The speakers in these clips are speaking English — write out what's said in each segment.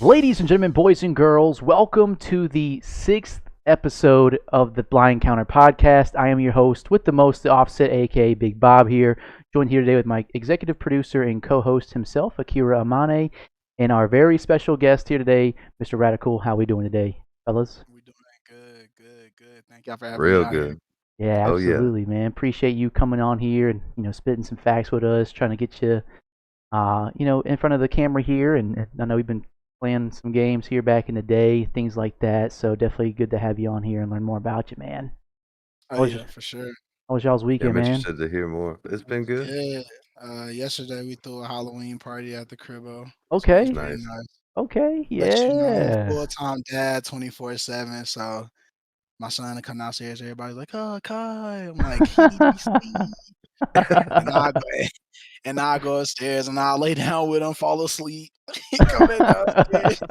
Ladies and gentlemen, boys and girls, welcome to the sixth episode of the Blind Counter podcast. I am your host with the most, the Offset, aka Big Bob here, joined here today with my executive producer and co-host himself, AKIIRA AMANE, and our very special guest here today, Mr. Radiqul. How we doing today, fellas? We doing good. Thank y'all for having me Real out here. good. Yeah, Oh yeah. absolutely, man. Appreciate you coming on here and spitting some facts with us, trying to get you in front of the camera here. And I know we've been playing some games here back in the day, things like that. So definitely good to have you on here and learn more about you, man. Oh How was, yeah, for sure. how was y'all's Yeah, weekend, I'm man? interested to hear more. It's been good. Yeah. Yesterday we threw a Halloween party at the cribbo, so it was Okay, pretty Nice. nice. okay, But I'm a yeah. full time dad, 24/7. So my son to come downstairs, everybody's like, "Oh, Kai." I'm like, "He sleep," and I go and I go upstairs and I lay down with him, fall asleep. He come back downstairs.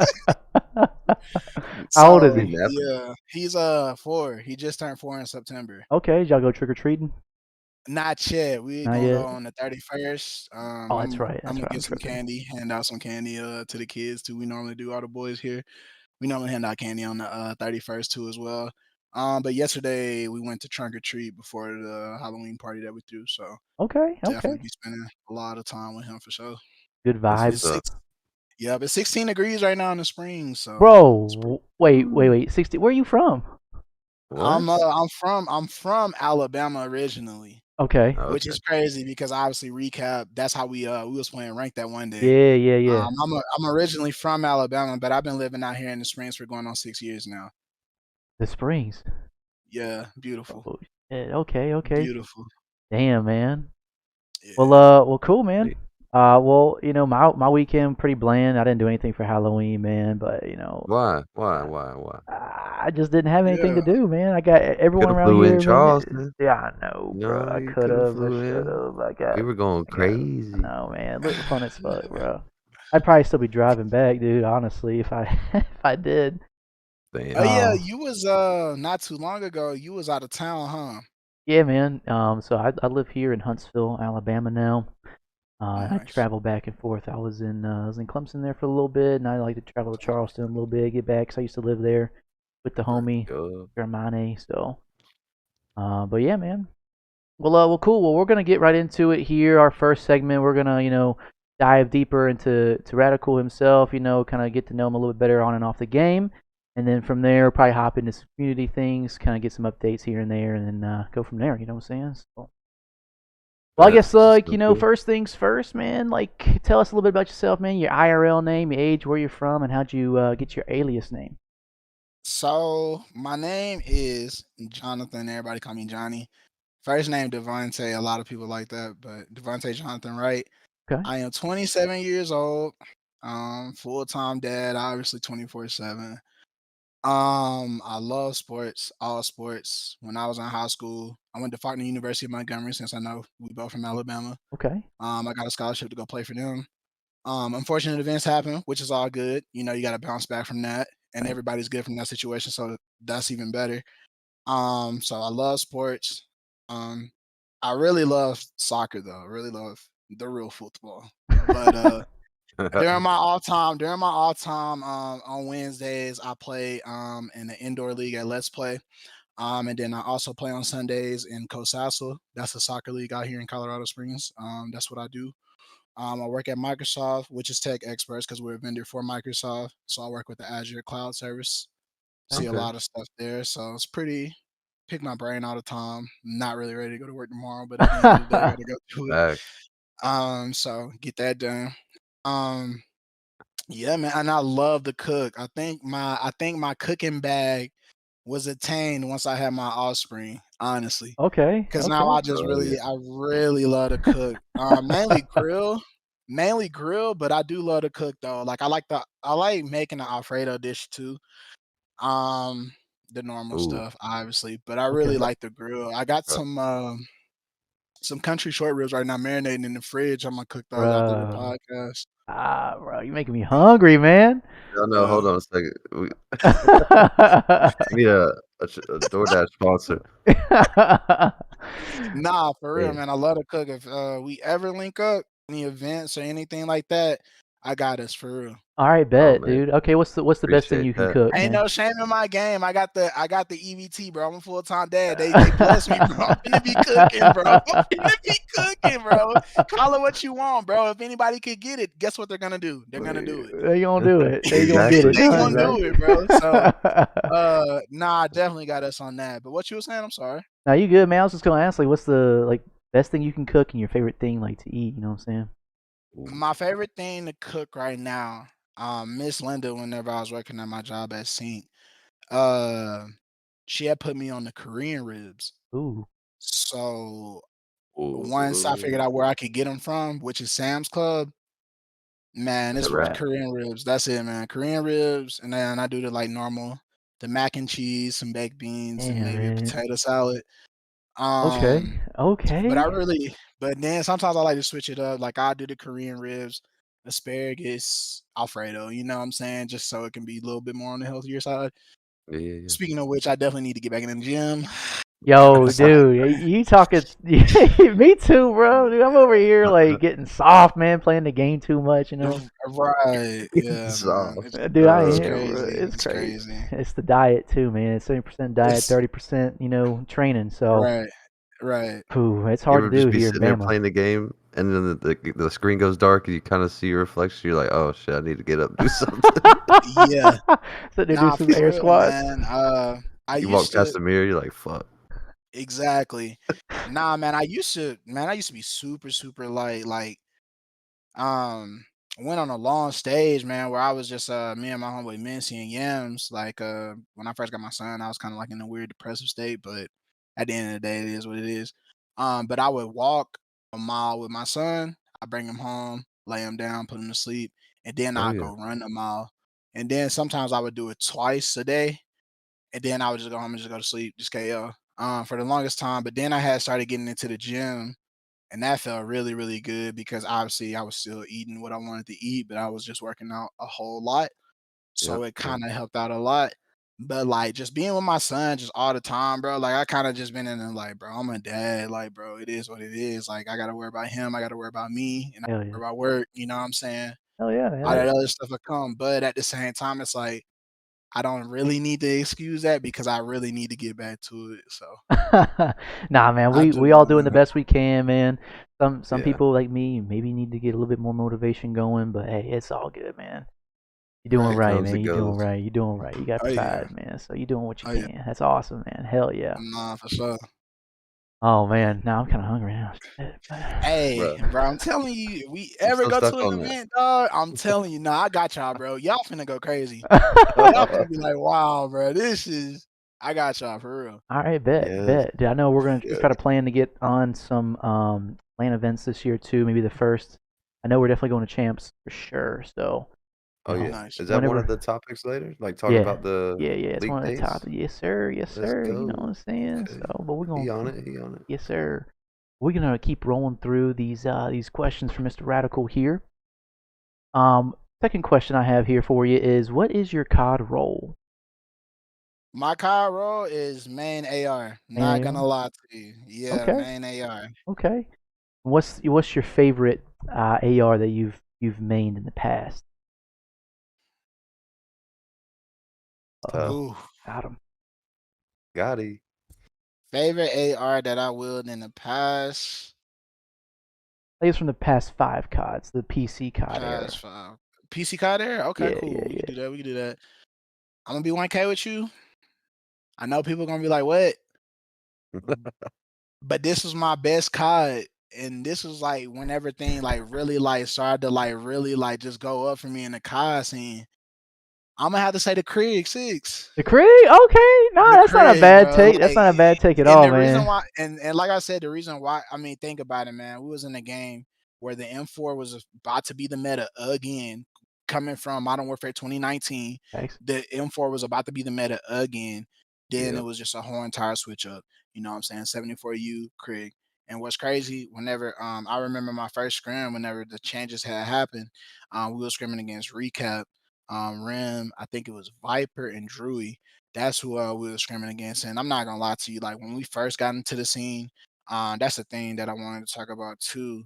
How old is So He he? napping. yeah, he's 4. He just turned 4 in September. Okay, did y'all go trick or treating? Not yet. We Not gonna go yet. on the 31st. Oh, that's right. I'm That's gonna right. I'm get some tripping. candy, hand out some candy to the kids too. We normally do, all the boys here. We normally hand out candy on the 31st too as well. But yesterday we went to trunk or treat before the Halloween party that we threw. So Okay, definitely okay. be spending a lot of time with him for sure. Good That's It's what's vibes, up. six Yeah, but 16 degrees right now in the spring, so it's pretty bro. Wait, wait, cool. wait. 60. Where are you from? What? I'm from Alabama originally. Okay. Oh, Which okay. is crazy because obviously recap, that's how we was playing ranked that one day. Yeah, yeah, yeah. I'm originally from Alabama, but I've been living out here in the Springs for going on 6 years now. The Springs. Yeah, beautiful, Oh, shit. Okay, okay. beautiful. Damn, man. Well, Yeah. well, cool, man. Hey, Well, my weekend pretty bland. I didn't do anything for Halloween, man. But Why? Why? I just didn't have anything to Yeah. do, man. I got Could everyone have around flew in here, man. Charleston. Yeah, I know, bro. No, I you could could have have. I flew should in. have. We were going I got. crazy. No, man. Look fun as fuck, bro. I'd probably still be driving back, dude. Honestly, if I if I did. Oh Damn. yeah, Um, you was not too long ago, you was out of town, huh? yeah, man. So I live here in Huntsville, Alabama now. I Nice. travel back and forth. I was in Clemson there for a little bit, and I like to travel to Charleston a little bit, get back. 'Cause I used to live there with the Okay. homie Uh, AMANE. So, but yeah, man. Well, cool. Well, we're gonna get right into it here. Our first segment, we're gonna dive deeper into Radiqul himself. Kind of get to know him a little bit better on and off the game, and then from there, probably hop into some community things, kind of get some updates here and there, and then go from there. You know what I'm saying? So, well, I bet. guess So cool. first things first, man. Like, tell us a little bit about yourself, man. Your IRL name, your age, where you're from, and how'd you get your alias name? So my name is Jonathan. Everybody call me Johnny. First name Devontae. A lot of people like that, but Devontae Jonathan Wright. Okay. I am 27 years old. Full time dad, obviously 24/7. I love sports, all sports. When I was in high school, I went to Faulkner University of Montgomery, since I know we both from Alabama. Okay. I got a scholarship to go play for them. Unfortunate events happen, which is all good. You got to bounce back from that, and Right. everybody's good from that situation, so that's even better. So I love sports. Um, I really love soccer though. I really love the real football. But during my off time on Wednesdays, I play in the indoor league at Let's Play. And then I also play on Sundays in COSASA. That's a soccer league out here in Colorado Springs. That's what I do. I work at Microsoft, which is tech experts because we're a vendor for Microsoft. So I work with the Azure cloud service. See a Okay. Okay. lot of stuff there. So it's pretty pick my brain all the time. Not really ready to go to work tomorrow, but at the end of the day, I gotta go do it. Facts. So get that done. Um, yeah, man, and I love to cook. I think my cooking bag was attained once I had my offspring, honestly. Okay. Because now Okay. Oh yeah. I really love to cook. Mainly grill, but I do love to cook though. Like I like making the Alfredo dish too. Um, the normal Ooh. stuff, obviously, but I really Okay. Bro, like the grill. I got bro. some country short ribs right now marinating in the fridge. I'm gonna cook those after the Bro. podcast. Bro, you making me hungry, man. No, Yeah. hold on a second. We need a DoorDash sponsor. Nah, for real, Yeah. man. I love to cook. If we ever link up, any events or anything like that, I got us for real. All right, Oh bet, man, dude. Okay, what's the best thing appreciate you can that. cook, Ain't man? no shame in my game. I got the EBT, bro. I'm a full-time dad. They bless me, bro. I'm finna be cooking, bro. I'm finna be cooking, bro. Call it what you want, bro. If anybody could get it, guess what they're gonna do? They're gonna do it. They gonna do it. They gonna get Exactly, it They done, gonna right? do it, bro. So nah, I definitely got us on that. But what you were saying, I'm sorry. Now you good, man? I was just gonna ask, like, what's the best thing you can cook and your favorite thing like to eat? You know what I'm saying? My favorite thing to cook right now, Miss Linda, whenever I was working at my job at Sync, uh, she had put me on the Korean ribs. Ooh, So once I figured Ooh, out where I could get them from, which is Sam's Club, man, that's a it's wrap. Korean ribs. That's it, man. Korean ribs, and then I do the like normal, the mac and cheese, some baked beans, and Damn, maybe a man. potato salad. Okay, But okay. but then sometimes I like to switch it up. Like I do the Korean ribs, asparagus, Alfredo. You know what I'm saying? Just so it can be a little bit more on the healthier side. yeah. Speaking of which, I definitely need to get back in the gym. That been Yo, a side. dude, you talking? Me too, bro. Dude, I'm over here like getting soft, man, playing the game too much. You know, Right. Yeah, man. Soft. dude, I It's am, bro. crazy. It's It's crazy. crazy. It's the diet too, man. It's 70% diet, It's 30%, training. So, right. Right. phew, it's You hard to ever do just be here in sitting there Bama. playing the game, and then the screen goes dark, and you kind of see your reflection. You're like, "Oh shit, I need to get up, and do something." Yeah. So they do Nah, some for air real, squats. man. I You walk used past to the mirror, you're like, "Fuck." exactly. Nah, man. I used to be super, super light. Like, um, went on a long stage, man, where I was just me and my homeboy Mincy and Yams. Like, when I first got my son, I was kind of like in a weird depressive state, but at the end of the day, it is what it is. But I would walk a mile with my son. I bring him home, lay him down, put him to sleep, and then Oh I yeah, go run a mile. And then sometimes I would do it twice a day, and then I would just go home and just go to sleep, just KO. For the longest time. But then I had started getting into the gym, and that felt really, really good because obviously I was still eating what I wanted to eat, but I was just working out a whole lot. yep, So it yep. kind of helped out a lot. But like just being with my son just all the time, bro. Like I kind of just been in the like, bro, I'm a dad. Like, bro, it is what it is. Like I gotta worry about him. I gotta worry about me, and I Hell gotta yeah. worry about work. You know what I'm saying? Hell yeah. All Hell that yeah. other stuff will come. But at the same time, it's like I don't really need to excuse that because I really need to get back to it. So Nah, man, I we do, all doing the man. best we can, man. Some Yeah. people like me maybe need to get a little bit more motivation going, but hey, it's all good, man. You're doing It Right. right, comes, man. it You're doing goes. right. You're doing right. You got Oh yeah. pride, man. So you're doing what you Oh yeah. can. That's awesome, man. Hell yeah. Nah, for sure. Oh man, now I'm kind of hungry now. Shit. Hey, Bro, bro, I'm telling you, we I'm ever so go stuck to an on that. event, dog, I'm telling you, nah, I got y'all, bro. Y'all finna go crazy. Y'all finna be like, wow, bro, this is I got y'all for real. All right, bet, Yes, bet. Dude, I know we're gonna yes. try to plan to get on some LAN events this year too. Maybe the first. I know we're definitely going to champs for sure. So, Oh yeah. Nice. Is that one of whenever. the topics later? Like talk Yeah, about the yeah. It's league one of the top. days? Yes, sir. Yes, Let's sir. You know what go. I'm saying. Okay. So, but we're He gonna. on it. He on it. Yes, sir. We're gonna keep rolling through these questions from Mr. Radiqul here. Second question I have here for you is, what is your COD role? My car roll is main AR. Main Not gonna AR. lie to you. Yeah, Okay, main AR. okay. What's your favorite AR that you've mained in the past? Tough. Oh, Ooh. got him. Gotti. Favorite AR that I willed in the past. I guess from the past 5 CODs, the PC COD Past era. 5. PC card there? Okay, Yeah, cool. yeah, We can yeah. do that. We can do that. I'm gonna be 1K with you. I know people gonna be like, what? But this was my best COD, and this was like when everything like really like started to like really like just go up for me in the COD scene. I'm gonna have to say the Krieg 6. The Krieg? Okay, nah, The that's not a Krieg, bad bro. take. That's Like, not a bad take at and all, the reason man. why, and like I said, the reason why, I mean, think about it, man. We was in a game where the M4 was about to be the meta again, coming from Modern Warfare 2019. Thanks. The M4 was about to be the meta again. Then Yep. it was just a whole entire switch up. You know what I'm saying? 74U Krieg. And what's crazy, whenever I remember my first scrim, whenever the changes had happened, we were scrimming against Recap, Rim, I think it was Viper and Drewy. That's who we were scrimming against. And I'm not gonna lie to you, like when we first got into the scene, that's the thing that I wanted to talk about too.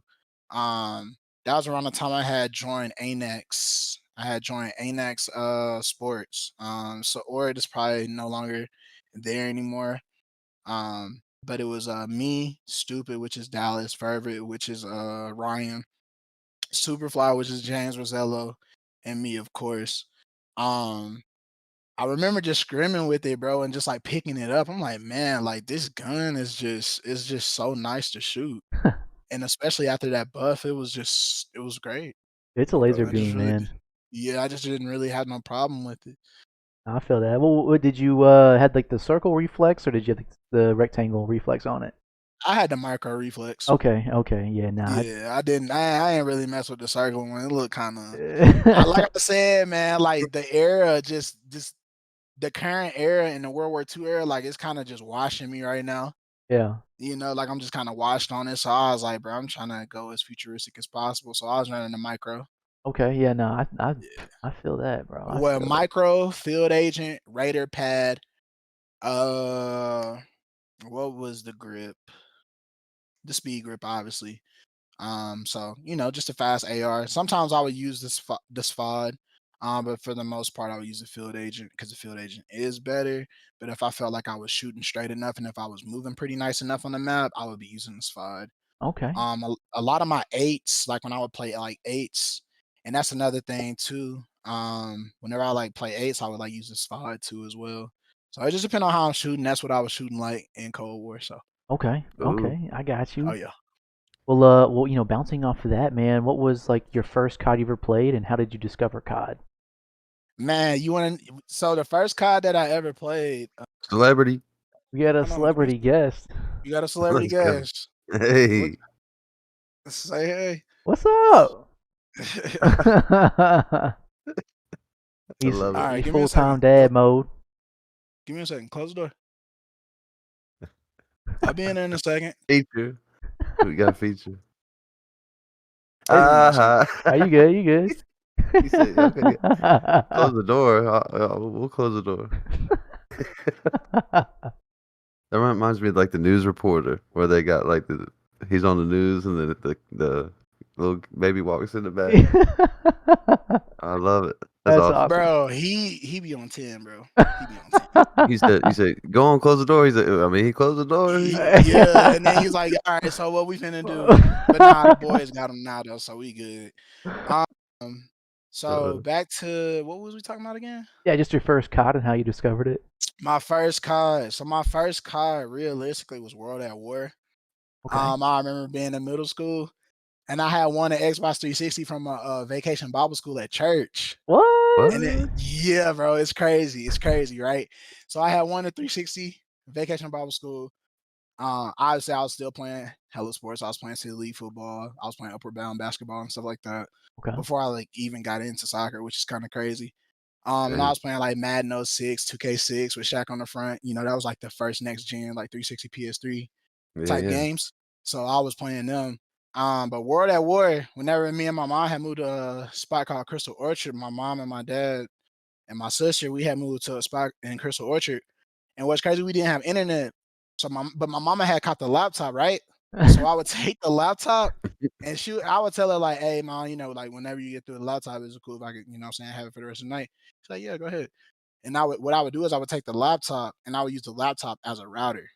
Um, that was around the time I had joined ANEX. I had joined ANEX Sports. So Ord is probably no longer there anymore. But it was me, Stupid, which is Dallas, Fervent, which is Ryan, Superfly, which is James Rosello, and me, of course. Um, I remember just screaming with it, bro, and just like picking it up. I'm like, man, like this gun is just so nice to shoot. And especially after that buff, it was great. It's a laser I just beam, really man. yeah, I just didn't really have no problem with it. I feel that. Well, did you had like the circle reflex or did you have the rectangle reflex on it? I had the micro reflex. Okay, okay, yeah, nah. Yeah, I didn't. I ain't really mess with the circle one. It looked kind of. Like I- I said, man. Like the era, just the current era in the World War II era, like it's kind of just washing me right now. yeah. You know, like I'm just kind of washed on it. So I was like, bro, I'm trying to go as futuristic as possible. So I was running the micro. Okay, yeah, no, Yeah. I feel that, bro. I Well, feel that. micro, field agent, Raider pad. Uh, what was the grip? The speed grip, obviously. So you know, just a fast AR. Sometimes I would use this FOD, but for the most part, I would use the field agent because the field agent is better. But if I felt like I was shooting straight enough and if I was moving pretty nice enough on the map, I would be using this FOD. Okay. A lot of my eights, like when I would play like eights, and that's another thing too. Whenever I like play eights, I would like use this FOD too as well. So it just depends on how I'm shooting. That's what I was shooting like in Cold War. So Okay. Ooh. Okay. I got oh you. yeah. Well, bouncing off of that, man, what was like your first COD you ever played and how did you discover COD? Man, you want to? So the first COD that I ever played, Celebrity. We got a hold on, celebrity guest. you got a celebrity Let's go. guest. What? Hey. Say What's up? hey. I he's love All it. right, he's give me a full time second. dad mode. Give me a second. Close the door. I'll be in there in a second. Feature. We got a feature. Hey, Ah. are you good? You good? He said, okay, close the door. We'll close the door. That reminds me of like the news reporter where they got like he's on the news and then the little baby walks in the back. I love it. That's That's awesome. awesome. Bro, he be on 10, bro. He be on 10. You said, go on, close the door. He said, I mean, he closed the door. Yeah, and then he's like, all right, so what we finna do? But nah, the boys got him now though, so we good. Um, so back to what was we talking about again? Yeah, just your first COD and how you discovered it. My first COD. So my first COD realistically was World at War. Okay. I remember being in middle school, and I had won an Xbox 360 from a vacation Bible school at church. What? And it, yeah, bro, it's crazy. It's crazy, right? So I had won a 360 vacation Bible school. Obviously, I was still playing hella sports. I was playing city league football. I was playing upward bound basketball and stuff like that. Okay. Before I like even got into soccer, which is kind of crazy. And I was playing like Madden 06, 2K6 with Shaq on the front. You know, that was like the first next gen, like 360 PS3 type games. So I was playing them. But World at War, whenever me and my mom had moved to a spot called Crystal Orchard, my mom and my dad and my sister, we had moved to a spot in Crystal Orchard. And what's crazy, we didn't have internet. So but my mama had caught the laptop, right? So I would take the laptop and I would tell her like, hey mom, you know, like whenever you get through the laptop, it's cool if I could, you know what I'm saying, have it for the rest of the night. She's like, yeah, go ahead. And what I would do is I would take the laptop and I would use the laptop as a router.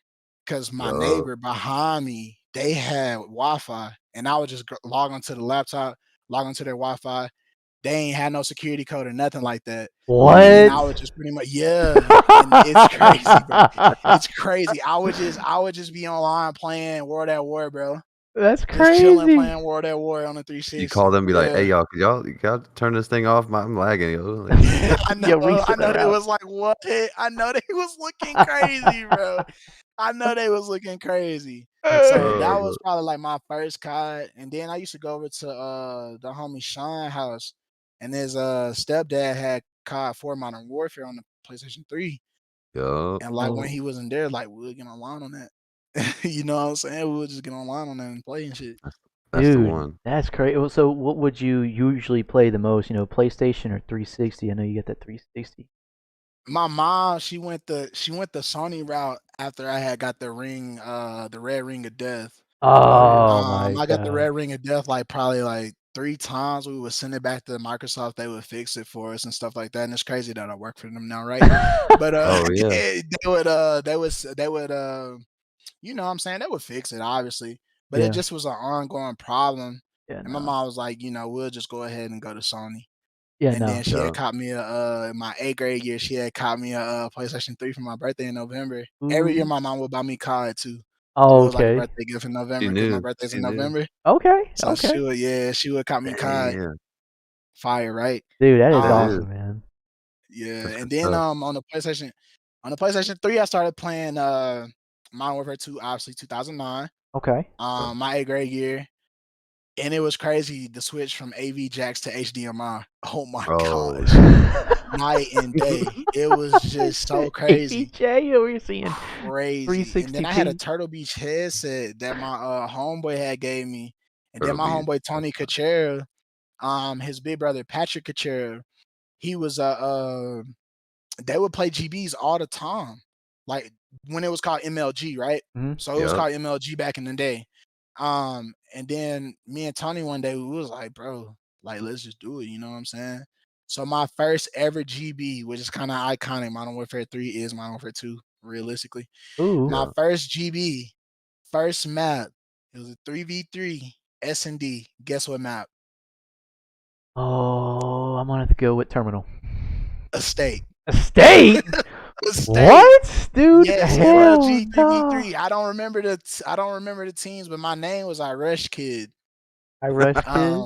Cause my neighbor behind me, they had Wi-Fi. And I would just log onto the laptop, log onto their Wi-Fi. They ain't had no security code or nothing like that. What? And then I would just pretty much, yeah. And it's crazy, bro. It's crazy. I would just be online playing World at War, bro. That's Just crazy. chilling playing World at War on the 360. You call them and be like, hey, Yeah. y'all turn this thing off? I'm lagging. Like, I know, reset they route. was like, what? I know they was looking crazy, bro. I know they was looking crazy. So that was probably like my first COD. And then I used to go over to the homie Sean house, and his stepdad had COD 4 Modern Warfare on the PlayStation 3. yup. And like when he wasn't there, like we would get online on that. You know what I'm saying? We would just get online on that and play and shit. That's the Dude, one. that's crazy. So, what would you usually play the most? PlayStation or 360? I know you got that 360. My mom, she went the Sony route after I had got the ring, the red ring of death. Oh my I got the god. red ring of death like probably like 3 times we would send it back to Microsoft, they would fix it for us and stuff like that. And it's crazy that I work for them now, right? But Oh yeah. they would you know what I'm saying, they would fix it obviously, but it Yeah. just was an ongoing problem. Yeah, And my no. mom was like, we'll just go ahead and go to Sony. Yeah, And no. then she Yeah. had caught me my 8th grade year. She had caught me a PlayStation 3 for my birthday in November. Every year Ooh. my mom would buy me COD too. So Oh, it was like a okay. birthday gift in She November because my knew. birthday's She in knew. November. Okay, So okay. she would caught me COD. Damn. Fire, right? Dude, that is That awesome, is. man. Yeah. That's And good then stuff. on the PlayStation 3, I started playing Modern Warfare 2, obviously 2009. Okay. My 8th grade year. And it was crazy the switch from AV jacks to HDMI. Oh my Oh gosh. Night and day. It was just so crazy. ABJ over here seeing Crazy. And then I had a 360p. Turtle Beach headset that my homeboy had gave me. And then Turtle my Beach. homeboy Tony Kuchera, his big brother Patrick Kuchera, he was they would play GBs all the time. Like when it was called MLG, right? Mhm. So it was Yep. called MLG back in the day. And then me and Tony one day we was like, bro, like let's just do it, you know what I'm saying? So my first ever GB, which is kind of iconic, Modern Warfare 3 is Modern Warfare 2, realistically. Ooh. My Yeah. first GB, first map, it was a 3v3 S&D. Guess what map? Oh, I'm gonna have to go with Terminal. Estate. Estate? Estate. What? Dude, Yes, hell MLG no. 3v3. I don't remember the teams, but my name was I Rush Kid. I Rush Kid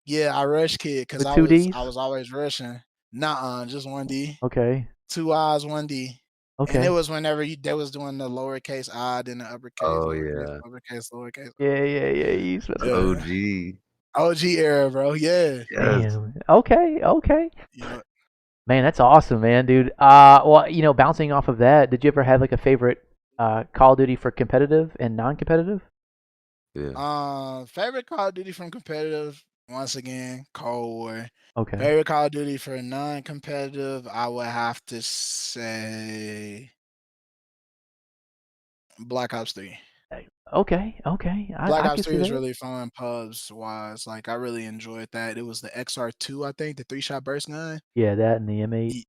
Yeah, I Rush Kid because with I two was Ds? I was always rushing. Nuh-uh, just 1D. Okay. 2 I's, 1D. And it Okay. was whenever they was doing the lowercase I, then the uppercase, Oh lowercase, yeah. uppercase, lowercase. Yeah, yeah, yeah. You spent The some. Yeah. OG. OG era, bro. Yeah. Yes. Damn. Okay, okay. Yeah. Man, that's awesome, man, dude. Well, bouncing off of that, did you ever have like a favorite Call of Duty for competitive and non-competitive? Yeah. Favorite Call of Duty from competitive, once again, Cold War. Okay. Favorite Call of Duty for non-competitive, I would have to say Black Ops 3. Okay, okay. Black I Ops can 3 see was that. really fun pubs wise. Like I really enjoyed that. It was the XR2, I think, the 3-shot burst gun. Yeah, that and the M8.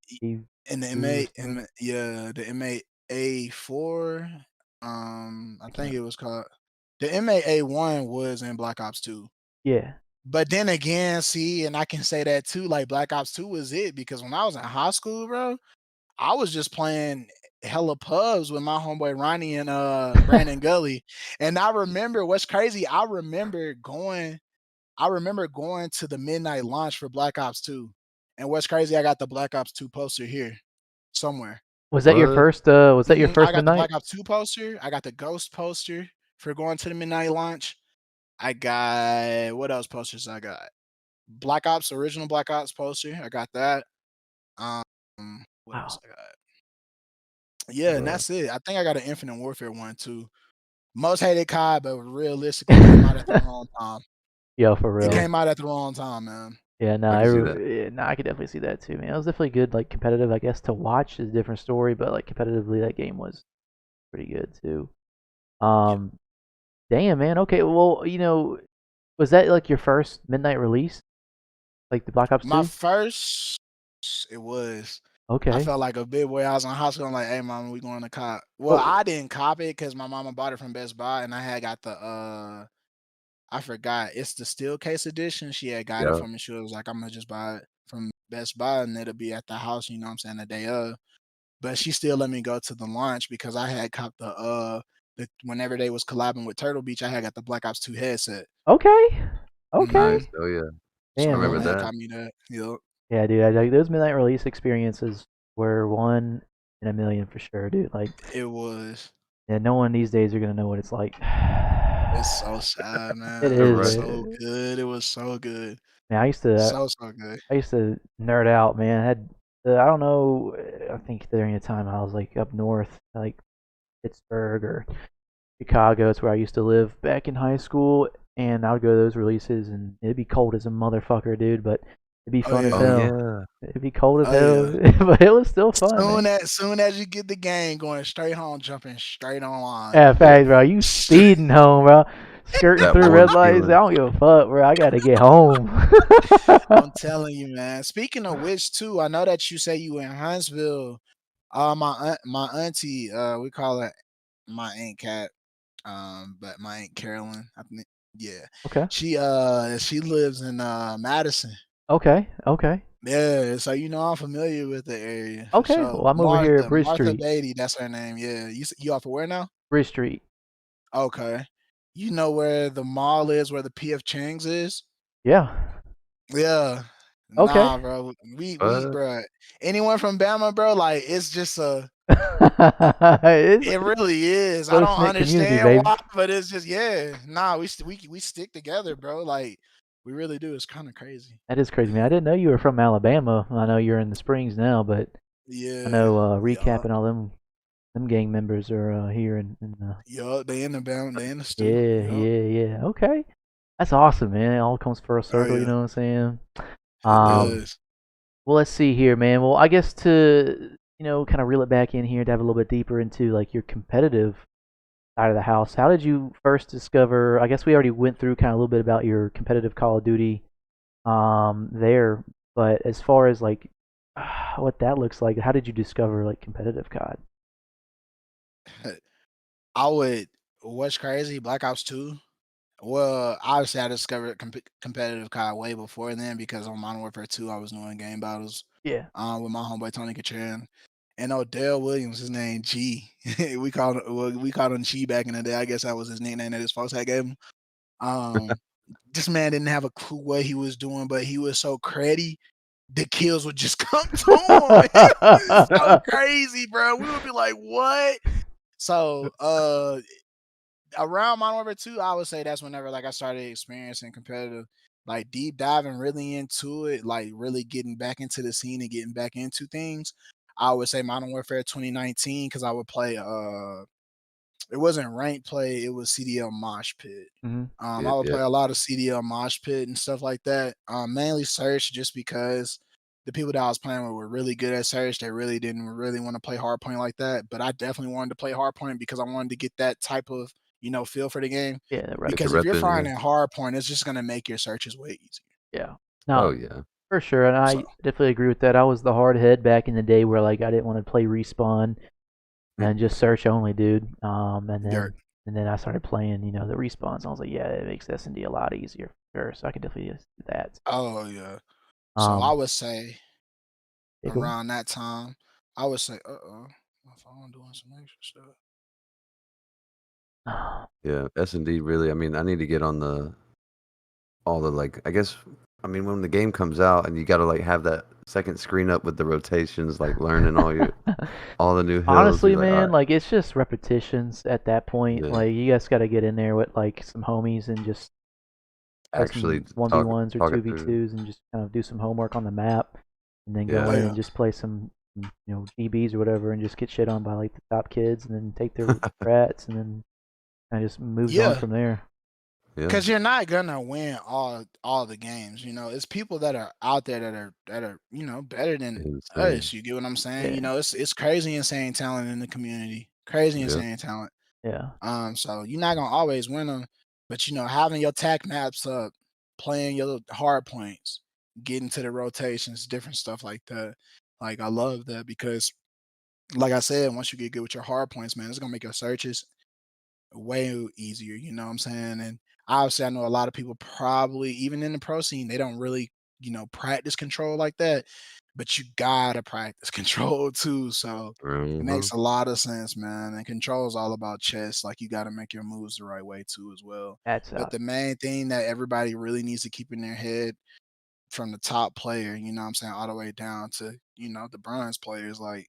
And the Ooh, M8 and the M8 A4. I think it was called the M8 A1 was in Black Ops 2. yeah. But then again, see, and I can say that too, like Black Ops 2 was it because when I was in high school, bro, I was just playing hella pubs with my homeboy Ronnie and Brandon Gully. And I remember what's crazy, I remember going to the midnight launch for Black Ops 2. And what's crazy, I got the Black Ops 2 poster here somewhere. Was that your What? first? Was that your I first got the midnight? Black Ops 2 poster. I got the Ghost poster for going to the midnight launch. I got what else posters I got? Black Ops, original Black Ops poster. I got that. Um, what else Wow. I got? Yeah, and Bro. that's it. I think I got an Infinite Warfare one too. Most hated COD, but realistically came out at the wrong time. Yo, for It real. came out at the wrong time, man. Yeah, no, I can see that. yeah, no, I could definitely see that too, man. It was definitely good, like competitive. I guess to watch is a different story, but like competitively, that game was pretty good too. Um, damn, man. Okay, well, was that like your first midnight release, like the Black Ops My 2? first, it was. I Okay. felt like a big boy. I was in high school. I'm like, hey, mama, we going to cop. Well, I didn't cop it because my mama bought it from Best Buy, and I had got the I forgot. It's the steel case edition. She had got it Yeah. for me. She was like, I'm gonna just buy it from Best Buy, and it'll be at the house. You know what I'm saying, the day of. But she still let me go to the launch because I had copped whenever they was collabing with Turtle Beach, I had got the Black Ops 2 headset. Okay. Okay. Nice. Oh yeah. So Damn, I my remember mama had that. caught me that. Yep. yeah, dude. Like those midnight release experiences were one in a million for sure, dude. Like, It was. yeah, no one these days are gonna know what it's like. It's so sad, man. It It is, was Right. so man. good. It was so good. Man, I used to So good. nerd out, man. I had I don't know. I think during a time I was like up north, like Pittsburgh or Chicago. It's where I used to live back in high school, and I would go to those releases, and it'd be cold as a motherfucker, dude. But it'd be Oh fun as yeah. Oh hell. yeah. It'd be cold as Oh hell, yeah. but it was still fun, man. Soon as you get the game, going straight home, jumping straight online. Yeah, facts, bro. You speeding home, bro. skirting That through warm red lights. I feeling. don't give a fuck, bro. I gotta get home. I'm telling you, man. Speaking of which, too, I know that you say you in Huntsville. My auntie, we call her my Aunt Cat, but my Aunt Carolyn, I think, yeah, Okay. she lives in Madison. Okay. Okay. Yeah, so I'm familiar with the area for Okay. sure. Well, I'm over here at Bridge Martha Street. Beatty, that's her name. Yeah, you off of where now? Bridge Street. Okay, you know where the mall is, where the PF Chang's is? Yeah. Yeah. Okay. Nah, bro. We What? bro. Anyone from Bama, bro, like it's just It's it really is. I close don't knit community, understand baby. why, but it's just nah, we stick together, bro. Like we really do. It's kind of crazy. That is crazy, man. I didn't know you were from Alabama. I know you're in the Springs now, but I Yeah. know Yeah. Recap and all them gang members are here in Yup, they in the Bama, they in the stew. yeah, Yup. yeah, yeah. Okay. That's awesome, man. It all comes full Oh circle, you yeah. know what I'm saying? It Um, does. well, let's see here, man. Well, I guess to, kind of reel it back in here, dive a little bit deeper into like your competitive side of the house. How did you first discover? I guess we already went through kind of a little bit about your competitive Call of Duty there, but as far as like what that looks like, how did you discover like competitive COD? I would what's crazy, Black Ops 2. Well, obviously, I discovered competitive COD way before then because on Modern Warfare 2, I was doing game battles Yeah. with my homeboy Tony Katran. And Odell Williams, his name G. we called him G back in the day. I guess that was his nickname that his folks had gave him. Um, this man didn't have a clue what he was doing, but he was so cruddy. The kills would just come to him. It was so crazy, bro. We would be like, "What?" So, around Modern Warfare 2, I would say that's whenever like I started experiencing competitive, like deep diving really into it, like really getting back into the scene and getting back into things. I would say Modern Warfare 2019 because I would play it wasn't ranked play, it was CDL Mosh Pit. Mhm. I Yeah, would yeah. play a lot of CDL Mosh Pit and stuff like that. Mainly search just because the people that I was playing with were really good at search. They really didn't really want to play hardpoint like that. But I definitely wanted to play hardpoint because I wanted to get that type of, feel for the game. Yeah, that Get the Because if rep you're in, yeah. finding hardpoint, it's just gonna make your searches way easier. Yeah. Oh No, yeah. for sure, and So I definitely agree with that. I was the hard head back in the day where like I didn't want to play respawn and just search only, dude. dirt. And then I started playing, the respawns. I was like, yeah, it makes S&D a lot easier for sure. So I could definitely do that. Oh yeah. So I Um, would say yeah, go around that time, I would say, my phone doing some extra stuff. ahead. Yeah. S&D really. I mean, I need to get on all the like. I guess. I mean, when the game comes out and you got to like have that second screen up with the rotations, like learning all the new hills. Honestly, You're like, all man, right, like it's just repetitions at that point. yeah. Like you guys got to get in there with like some homies and just play Actually some one v talk ones or talk two it v through. twos and just kind of do some homework on the map, and then go Yeah. Oh in yeah. and just play some GBs or whatever, and just get shit on by like the top kids, and then take their rats, and then kind of just moves on Yeah. from there. Yeah. Because you're not gonna win all the games. It's people that are out there that are better than Insane. us. You get what I'm saying? Yeah, It's crazy insane talent in the community. Crazy Yeah. insane talent. yeah, So you're not gonna always win them, but having your tac maps up, playing your hard points, getting to the rotations, different stuff like that. Like I love that because, like I said, once you get good with your hard points, man, it's gonna make your searches way easier. You know what I'm saying? And obviously, I know a lot of people probably even in the pro scene, they don't really practice control like that, but you gotta practice control too. So it Uh-huh. makes a lot of sense, man. And control is all about chess. Like you got to make your moves the right way too, as well. that's But the main thing that everybody really needs to keep in their head from the top player, what I'm saying, all the way down to the bronze players, like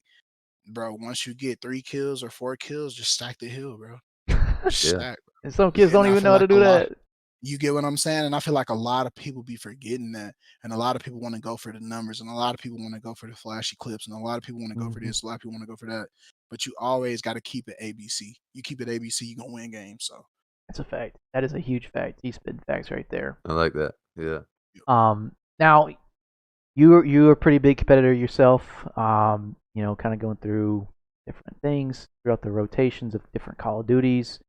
bro, once you get 3 kills or 4 kills, just stack the hill, bro. Just Yeah. stack. and some kids Yeah, and don't I even feel know how like to a do lot. that. You get what I'm saying? And I feel like a lot of people be forgetting that. And a lot of people want to go for the numbers. And a lot of people want to go for the flashy clips. And a lot of people want to go for Hmm. this. A lot of people want to go for that. But you always got to keep it ABC. You keep it ABC, you're going to win games. So, That's a fact. That is a huge fact. He's spitting facts right there. I like that. Yeah. Now you're a pretty big competitor yourself. Kind of going through different things throughout the rotations of different Call of Duties.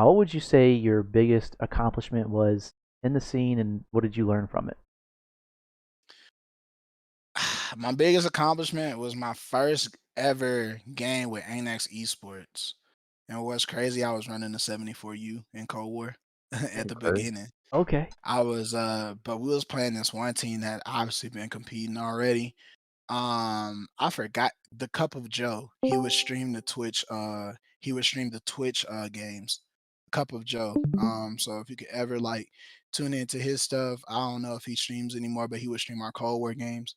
What would you say your biggest accomplishment was in the scene, and what did you learn from it? My biggest accomplishment was my first ever game with Anex Esports. And what's crazy, I was running the 74U in Cold War at the Okay. beginning. Okay. I was but we was playing this one team that obviously been competing already. I forgot the Cup of Joe. He would stream the Twitch games. Cup of Joe. So if you could ever like tune into his stuff, I don't know if he streams anymore, but he would stream our Cold War games.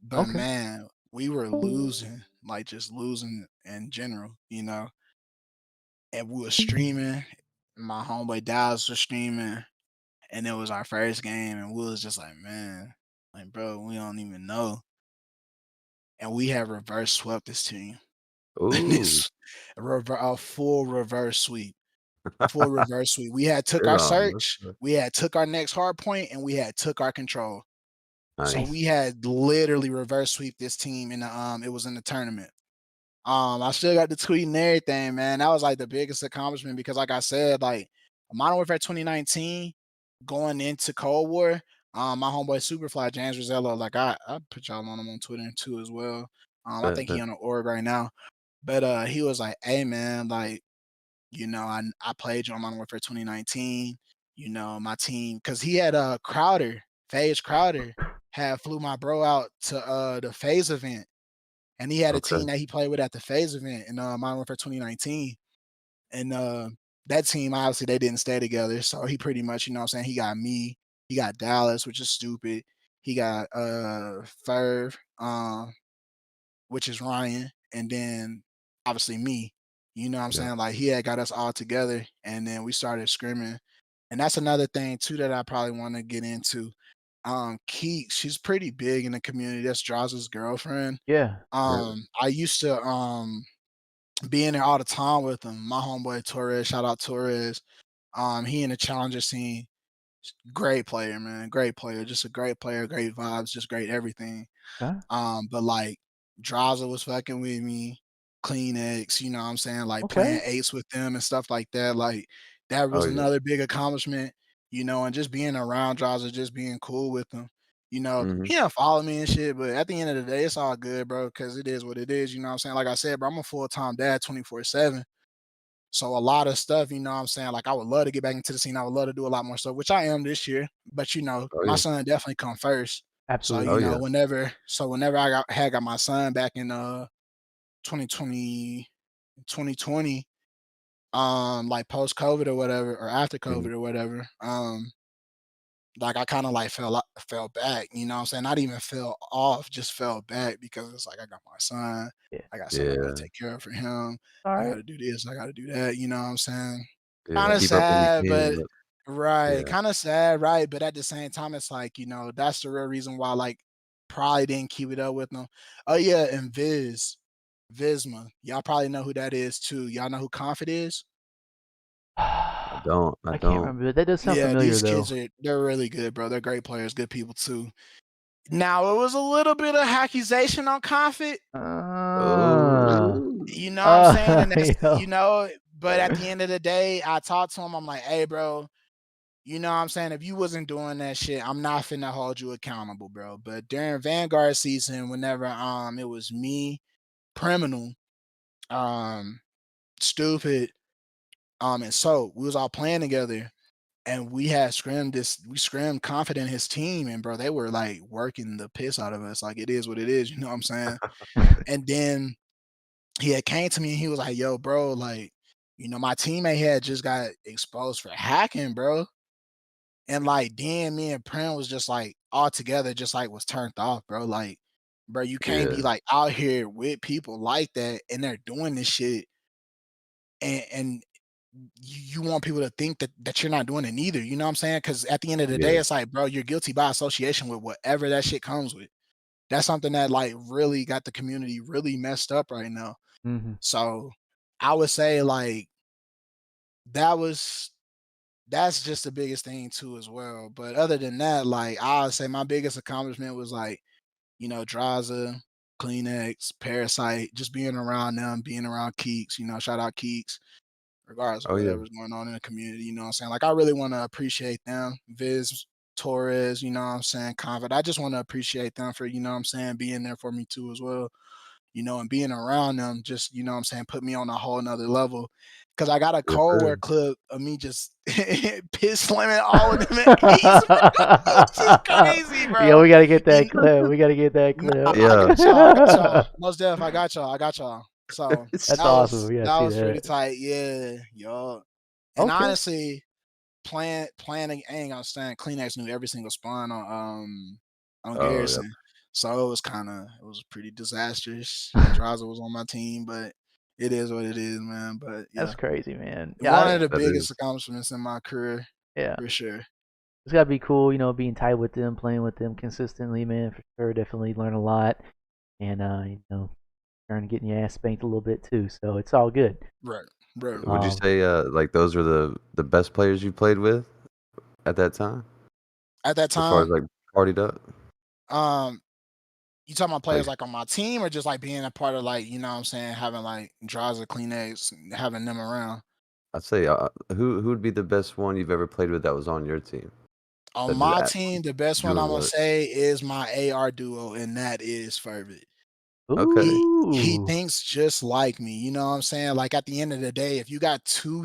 But Okay. man, we were losing, like just losing in general, and we were streaming. My homeboy Dallas was streaming, and it was our first game, and we was just like, man, like bro, we don't even know. And we have reverse swept this team. And Ooh. this a full reverse sweep. Full reverse sweep. We had took Right our on. search, we had took our next hard point, and we had took our control. So Nice. we had literally reverse sweep this team in the it was in the tournament. I still got the tweet and everything, man. That was like the biggest accomplishment because, like I said, like Modern Warfare 2019 going into Cold War, my homeboy Superfly James Rosello, like I put y'all on him on Twitter too as well. I Bet, think he bet. on the org right now, but he was like, "Hey man, like I played you on Modern Warfare 2019. My team because he had Crowder, FaZe Crowder, had flew my bro out to the FaZe event." And he had a Okay. team that he played with at the FaZe event in Modern Warfare 2019. And that team, obviously, they didn't stay together. So he pretty much, he got me, he got Dallas, which is stupid. He got Ferv, which is Ryan, and then obviously me. You know what I'm Yeah. saying? Like he had got us all together, and then we started scrimming. And that's another thing too that I probably want to get into. Keek, she's pretty big in the community. That's Draza's girlfriend. Yeah. Yeah. I used to be in there all the time with him. My homeboy Torres, shout out Torres. He in the challenger scene. Great player, man. Great player. Just a great player, great vibes, just great everything. Okay. But like Draza was fucking with me, Kleenex, you know what I'm saying? Like playing Okay. ace with them and stuff like that. Like that Oh was yeah. another big accomplishment, and just being around Draza, just being cool with him. Mhm. He don't follow me and shit, but at the end of the day, it's all good, bro, because it is what it is. You know what I'm saying? Like I said, bro, I'm a full-time dad 24/7. So a lot of stuff, you know what I'm saying? Like I would love to get back into the scene. I would love to do a lot more stuff, which I am this year. But Oh my yeah. son definitely come first. So, Oh Absolutely. yeah. whenever I got my son back in 2020, 2020, like post COVID or whatever, or after Mhm. COVID or whatever, like I kind of like fell back, you know what I'm saying? Not even fell off, just fell back because it's like I got my son, Yeah. I got something I gotta Yeah. take care of for him. All I right. gotta do this, I gotta do that, you know what I'm saying? Yeah. Kind of Keep up when you sad, can, but but right, yeah. kind of sad, right? But at the same time, it's like, that's the real reason why like probably didn't keep it up with them. Oh yeah, and Visma. Y'all probably know who that is too. Y'all know who Confid is? I don't. I I can't don't. remember. That does sound Yeah, familiar these kids though. they're really good, bro. They're great players, good people too. Now it was a little bit of accusation on Confid, Uh, Oh. you know what I'm saying? And that's yo. but at the end of the day, I talked to him. I'm like, hey, bro, you know what I'm saying? If you wasn't doing that shit, I'm not finna hold you accountable, bro. But during Vanguard season, whenever it was me, Criminal, um, Stupid, and so we was all playing together and we scrimmed Confident his team, and bro, they were like working the piss out of us. Like it is what it is, you know what I'm saying? And then he had came to me and he was like, yo, bro, like, my teammate had just got exposed for hacking, bro. And like then me and Prim was just like all together, just like was turned off, bro. Like, bro, you can't be Yeah. like out here with people like that and they're doing this shit and you want people to think that you're not doing it neither. You know what I'm saying? Because at the end of the day, Yeah. it's like, bro, you're guilty by association with whatever that shit comes with. That's something that like really got the community really messed up right now. Mhm. So I would say like that was that's just the biggest thing too as well. But other than that, like I would say my biggest accomplishment was like, Draza, Kleenex, Parasite, just being around them, being around Keeks, shout out Keeks. regardless of Oh yeah, whatever's going on in the community. You know what I'm saying? Like I really want to appreciate them, Viz, Torres. You know what I'm saying? Convid. I just want to appreciate them for, you know what I'm saying, being there for me too as well. You know, and being around them just, you know what I'm saying, put me on a whole nother level. Cause I got a yes, Cold War sir. clip of me just piss slamming all of them at Ace, bro. It was just crazy, Yeah, bro. we gotta get that You clip. We gotta get that Nah, clip. I Yeah, got y'all. I got y'all. Most def, I got y'all. I got y'all. So That's awesome. We gotta that see was pretty that. tight. Yeah, yo. And Okay. honestly, planning, I ain't gonna stand. Kleenex knew every single spawn on oh yeah, Garrison. So it was pretty disastrous. Andraza was on my team, but it is what it is, man. But That's yeah, crazy, man. one of the that biggest is. accomplishments in my career Yeah. for sure. It's gotta be cool, being tight with them, playing with them consistently, man, for sure. Definitely learn a lot, and turn getting your ass spanked a little bit too. So it's all good. Right, right. Would you Um, say like those are the best players you played with at that time, At that as far time, as like partied up? um, you talking about Like players like on my team or just like being a part of like, you know what I'm saying, having like Draza, Kleenex, having them around? I'd say who would be the best one you've ever played with that was on your team On that just my team, the best one I'm doing gonna work? say is my AR duo, and that is Fervid. Okay. He ooh, thinks just like me. You know what I'm saying? Like at the end of the day, if you got two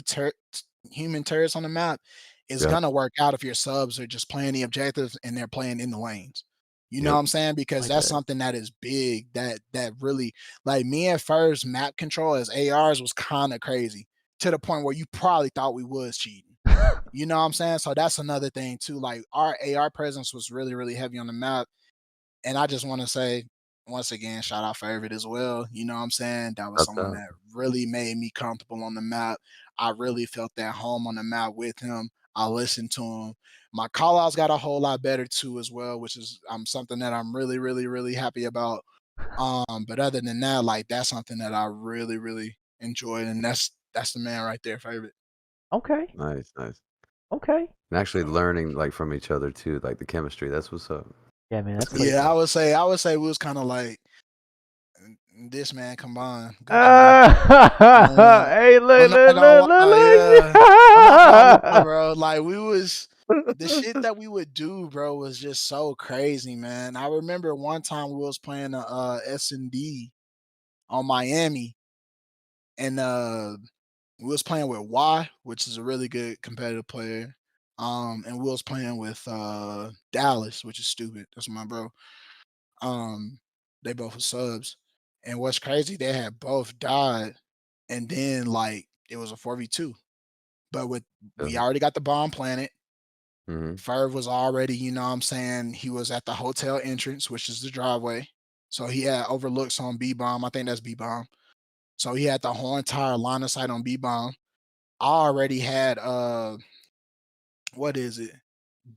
human turrets on the map, it's Yep. gonna work out if your subs are just playing the objectives and they're playing in the lanes. You know Yep. what I'm saying? Because like that's that. something that is big. That really, like, me and Fur's map control as ARs was kind of crazy to the point where you probably thought we was cheating. You know what I'm saying? So that's another thing too. Like our AR presence was really, really heavy on the map. And I just want to say once again, shout out Favorite as well. You know what I'm saying? That was That's someone that really made me comfortable on the map. I really felt at home on the map with him. I listened to him. My call outs got a whole lot better too as well, which is something that I'm really, really, really happy about. But other than that, like that's something that I really, really enjoyed, and that's the man right there, Favorite. Okay, nice, nice. okay. And actually So learning like from each other too, like the chemistry. That's what's up. Yeah, man, that's pretty yeah, cool. I would say we was kind of like this man combined. Good job. Ah, Um, hey, I'm look, not look, gonna look, look, lie, yeah. I'm not gonna lie, look. bro. Like we was the shit that we would do, bro, was just so crazy, man. I remember one time we was playing a S&D on Miami, and we was playing with Y, which is a really good competitive player. And we was playing with Dallas, which is stupid. That's my bro. Um, they both were subs. And what's crazy, they had both died, and then like it was a 4v2. But with we already got the bomb planted. Mm-hmm. Ferv was already, you know what I'm saying, he was at the hotel entrance, which is the driveway. So he had overlooks on B bomb. I think that's B bomb. So he had the whole entire line of sight on B bomb. I already had what is it?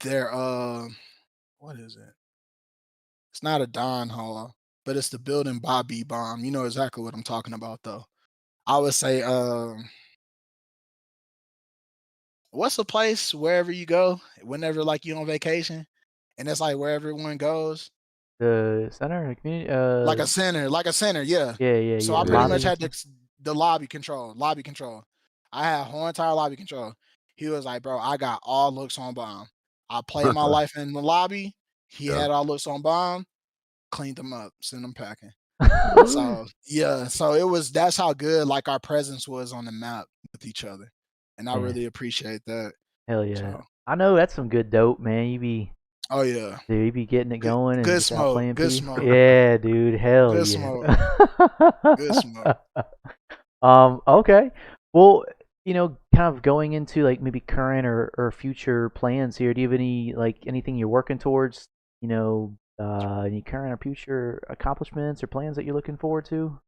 Their what is it? It's not a Don Hall, but it's the building by B bomb. You know exactly what I'm talking about though. I would say what's the place wherever you go, whenever like you on vacation, and it's like where everyone goes, The center, the community, like a center, yeah. yeah, yeah, So yeah, I the pretty Yeah. much lobby or had something. the lobby control, lobby control. I had whole entire lobby control. He was like, bro, I got all looks on bomb. I played my life in the lobby. He Yeah. had all looks on bomb, cleaned them up, sent them packing. Woo. So yeah, so it was that's how good like our presence was on the map with each other. And I Man, really appreciate that. hell yeah. So I know that's some good dope, man. oh yeah. You be getting it Good going and good just out smoke. playing Good P. smoke. Yeah, dude, hell Good yeah. smoke. Good smoke. Okay. Well, kind of going into like maybe current or future plans here. Do you have any like anything you're working towards? Any current or future accomplishments or plans that you're looking forward to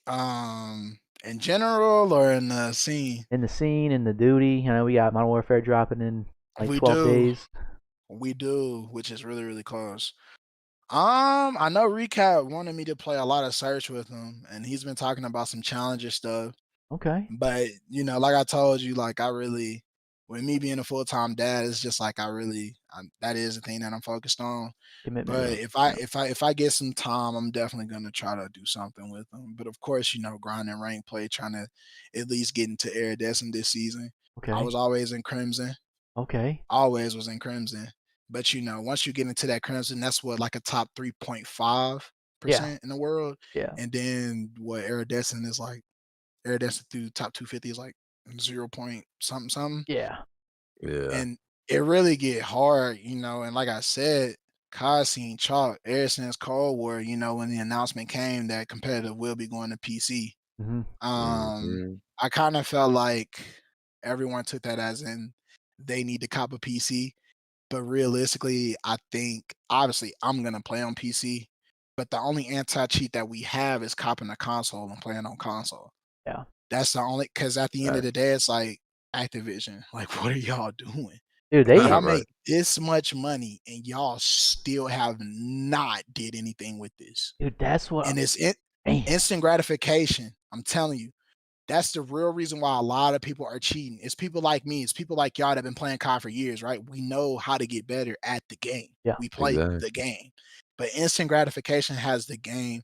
In general or in the scene? in the scene, in the duty? I know we got Modern Warfare dropping in like We 12 do. days. We do, which is really, really close. I know Recap wanted me to play a lot of search with him, and he's been talking about some challenger stuff. Okay. But you know, like I told you, like I really with me being a full-time dad, it's just like that is the thing that I'm focused on. Commitment. But Yeah. if I get some time, I'm definitely gonna try to do something with them. But of course, grinding rank play, trying to at least get into iridescent this season. I Okay. was always in Crimson, Okay. always was in Crimson. But once you get into that Crimson, that's what like a top Yeah. 3.5% in the world. Yeah. And then what iridescent is like, iridescent through top 250 is like 0 point something something. Yeah. Yeah. And it really get hard, and like I said, Kai seen chalk ever since Cold War, when the announcement came that competitive will be going to PC. Mhm. Hmm. I kind of felt like everyone took that as in they need to cop a PC. But realistically, I think obviously I'm gonna play on PC. But the only anti-cheat that we have is copping a console and playing on console. Yeah. That's the only, because at the end of the day, it's like Activision. Like, what are y'all doing? Dude, they Y'all Right. make this much money and y'all still have not did anything with this. dude, that's And what it's man. instant gratification. I'm telling you, that's the real reason why a lot of people are cheating. It's people like me. It's people like y'all that have been playing COD for years, right? We know how to get better at the game. Yeah. We play the Exactly. game. But instant gratification has the game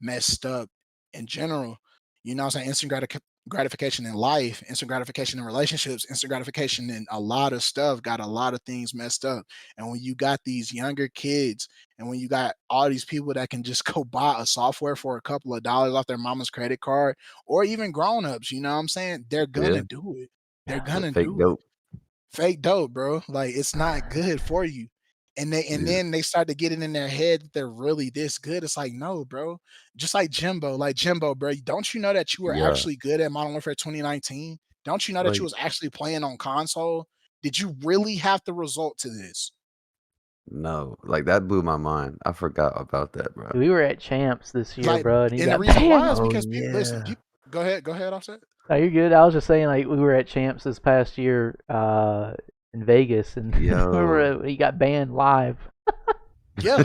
messed up in general. You know what I'm saying? Gratification in life, instant gratification in relationships, instant gratification in a lot of stuff got a lot of things messed up. And when you got these younger kids and when you got all these people that can just go buy a software for a couple of dollars off their mama's credit card, or even grown-ups, you know what I'm saying? They're Yeah. gonna do it. They're Yeah. The gonna fake do it. dope. Fake dope, bro. Like, it's not good for you. And Yeah. then they start to get it in their head that they're really this good. It's like, no, bro. Just like Jimbo, bro. Don't you know that you were Yeah. actually good at Modern Warfare 2019? Don't you know that you Like, was actually playing on console? Did you really have to resort to this? no. Like that blew my mind. I forgot about that, bro. Dude, we were at Champs this year, Like, bro, and he and the got reason banned. why is Oh because listen, yeah. go ahead, Offset. No, you're good. I was just saying, like, we were at Champs this past year in Vegas, and Yo. he got banned live. Yeah.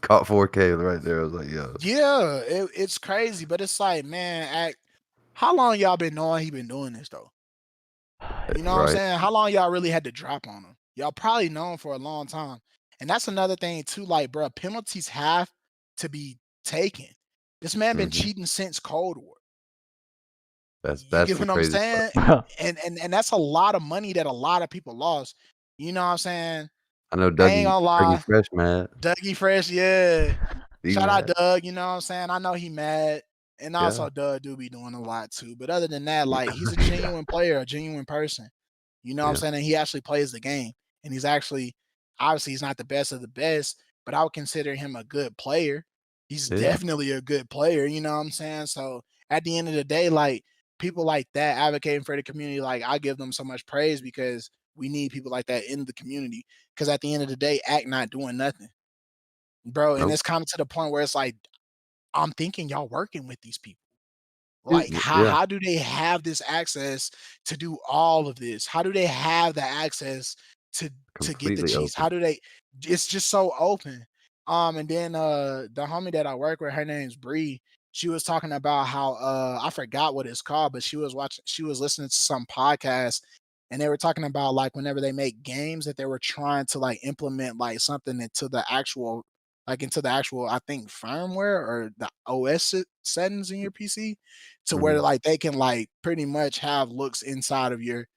Caught 4K right there. I was like, yo. Yeah, it's crazy, but it's like, man, how long y'all been knowing he been doing this though? You know what I'm Right. saying? How long y'all really had to drop on him? Y'all probably known for a long time. And that's another thing too, like, bro, penalties have to be taken. This man been Hmm. cheating since Cold War. You That's get the what I'm crazy part. saying? Bro, And that's a lot of money that a lot of people lost. You know what I'm saying? I know I ain't Dougie gonna Dougie lie. Fresh mad. Dougie Fresh, yeah. He Shout out mad. Doug, you know what I'm saying? I know he mad. And Yeah. also Doug do be doing a lot too. But other than that, like, he's a genuine player, a genuine person. You know what I'm Yeah. saying? And he actually plays the game. And he's actually, obviously he's not the best of the best, but I would consider him a good player. He's Yeah. definitely a good player, you know what I'm saying? So at the end of the day, like, people like that advocating for the community, like, I give them so much praise because we need people like that in the community. Because at the end of the day, Act not doing nothing, bro. And Nope. it's kind of to the point where it's like, I'm thinking y'all working with these people. Like, how Yeah. how do they have this access to do all of this? How do they have the access to get the Completely cheese? open. How do they, it's just so open. And then the homie that I work with, her name's Bree. She was talking about how I forgot what it's called, but she was listening to some podcast and they were talking about like whenever they make games that they were trying to like implement like something into the actual, I think, firmware or the OS settings in your PC to where Mhm. like they can like pretty much have looks inside of your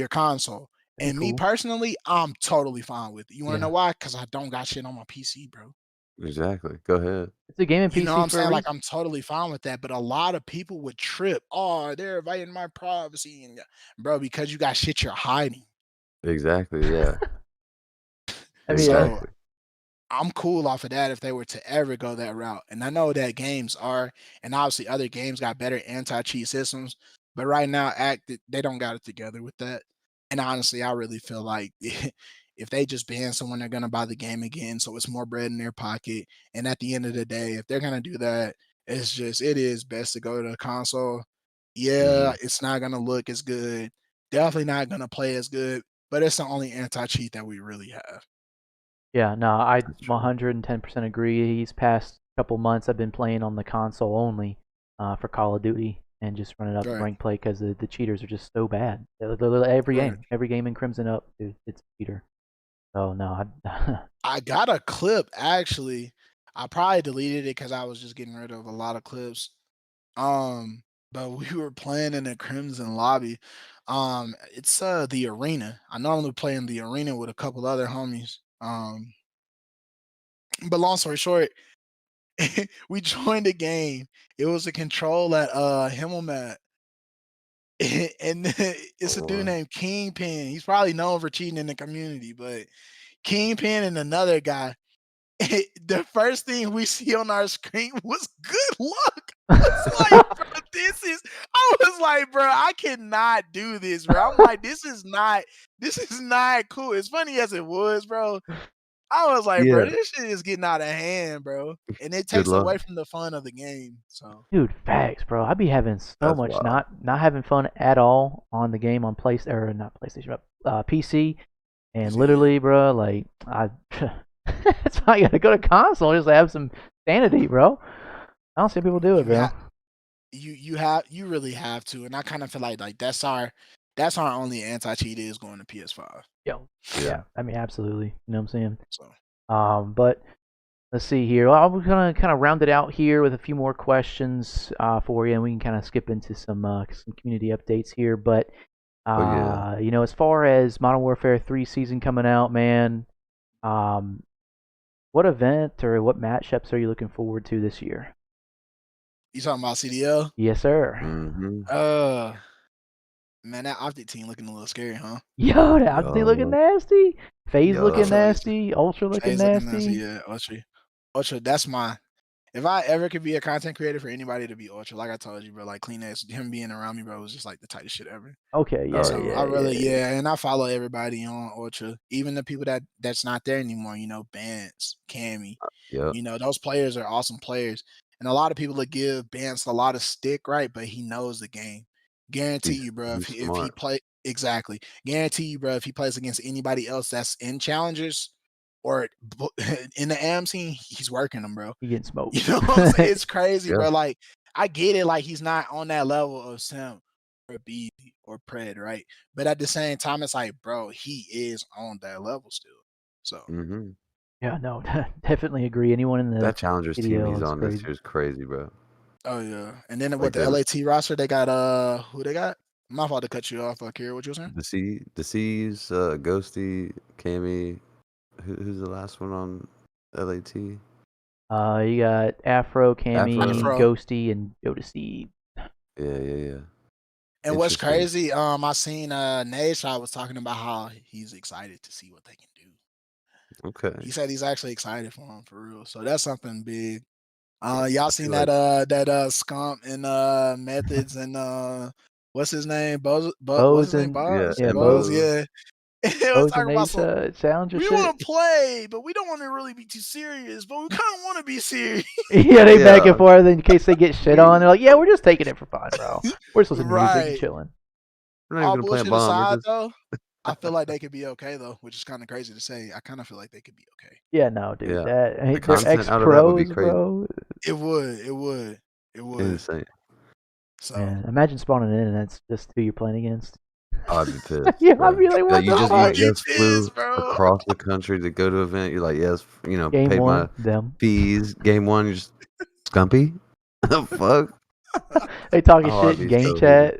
console. that'd be And me cool. personally, I'm totally fine with it. You want to know Yeah, why? Because I don't got shit on my PC, bro. Exactly. Go ahead. it's a gaming You know what PC I'm for a saying? Like, reason. I'm totally fine with that. But a lot of people would trip. Oh, they're inviting my privacy, and bro, because you got shit you're hiding. Exactly. Yeah. I mean, So Exactly. I'm cool off of that if they were to ever go that route. And I know that games are, and obviously other games got better anti-cheat systems, but right now, they don't got it together with that. And honestly, I really feel like if they just ban someone, they're gonna buy the game again, so it's more bread in their pocket. And at the end of the day, if they're gonna do that, it is best to go to a console. Yeah, Hmm. it's not gonna look as good, definitely not gonna play as good, but it's the only anti-cheat that we really have. yeah, no, I That's true. 110% agree. These past couple months, I've been playing on the console only for Call of Duty. and just running up Right. rank play because the cheaters are just so bad. Right. Every game in Crimson Up, dude, it's a cheater. So no, I got a clip actually. I probably deleted it because I was just getting rid of a lot of clips. But we were playing in the Crimson lobby. It's the arena. I normally play in the arena with a couple other homies. But long story short, we joined the game. It was a control at Himmelmat. And it's a dude Or named Kingpin. He's probably known for cheating in the community, but Kingpin and another guy. The first thing we see on our screen was good luck. I was like, bro, I cannot do this, bro. I'm like, this is not cool. As funny as it was, bro. I was like, bro, yeah, this shit is getting out of hand, bro. And it good takes luck. away from the fun of the game. So dude, facts, bro. I be having so That's much wild. not having fun at all on the game on not PlayStation, but PC, and literally, bro, like that's why I gotta go to console just to have some sanity, bro. I don't see people do it, you bro. have you really have to, and I kind of feel like that's our only anti-cheat is going to PS5. Yo, Yeah. yeah, I mean, absolutely. You know what I'm saying? So But let's see here. Well, we're gonna kind of round it out here with a few more questions for you, and we can kind of skip into some community updates here. But Oh yeah. you know, as far as Modern Warfare 3 season coming out, man, um, what event or what matchups are you looking forward to this year? you talking about CDL? Yes, sir. Mm-hmm. Man, that Optic team looking a little scary, huh? Yo, that Opti looking Yo, nasty. Phase I looking feel like yo. nasty. Ultra looking FaZe looking nasty. nasty. Yeah, Ultra. That's my. If I ever could be a content creator for anybody to be Ultra, like I told you, bro, like clean ass, him being around me, bro, was just like the tightest shit ever. Okay, yeah, Oh So yeah. I really, yeah. and I follow everybody on Ultra, even the people that's not there anymore. You know, Bance, Cammy. Yep. You know, those players are awesome players, and a lot of people that give Bance a lot of stick, right? But he knows the game. Guarantee you, bro. He's If he smart. play exactly, guarantee you, bro. If he plays against anybody else that's in challengers or in the AM scene, he's working them, bro. He getting smoked. You know what I'm saying? It's crazy, Yeah. bro. Like I get it, like he's not on that level of Sim or B or Pred, right? But at the same time, it's like, bro, he is on that level still. So Mm-hmm. Yeah, no, definitely agree. Anyone in the That Challengers team CDL he's is on this crazy. year is crazy, bro. oh yeah. And then with Like the the LAT roster, they got who they got? My fault to cut you off, Akira. What you saying? the C's, Ghosty, Cammy. Who's the last one on LAT? You got Afro, Cammy, Afro. Ghosty, and Jodeci. Yeah. And what's Interesting. crazy, I seen Nashai was talking about how he's excited to see what they can do. Okay. He said he's actually excited for him for real. So that's something big. Y'all I seen feel that like Scump and Methods and what's his name? What's his Bose name? and yeah, Bose? yeah, Bose, Mbo. yeah. It was Bose and talking about Ace some Challenger we shit. want to play, but we don't want to really be too serious, but we kind of want to be serious. Yeah, they back Yeah. and forth in case they get shit on. They're like, yeah, we're just taking it for fun, bro. We're just listening to music and Right. chilling. We're not even All gonna plant bullshit bomb. We're aside, just though, I feel like they could be okay though, which is kind of crazy to say. I kind of feel like they could be okay. Yeah, no, dude. yeah. They're content ex out of that would be pros, crazy. bro. It would. Insane. So Man, imagine spawning in and that's just who you're playing against. I'd be pissed. Yeah, bro. I'd be like, what you the just I would fuck? be flew pissed, bro. across the country to go to an event. You're like, yes, Game paid my one, them. fees. Game one, you just Scumpy. The fuck? They talking Oh, I'd shit in be game so chat.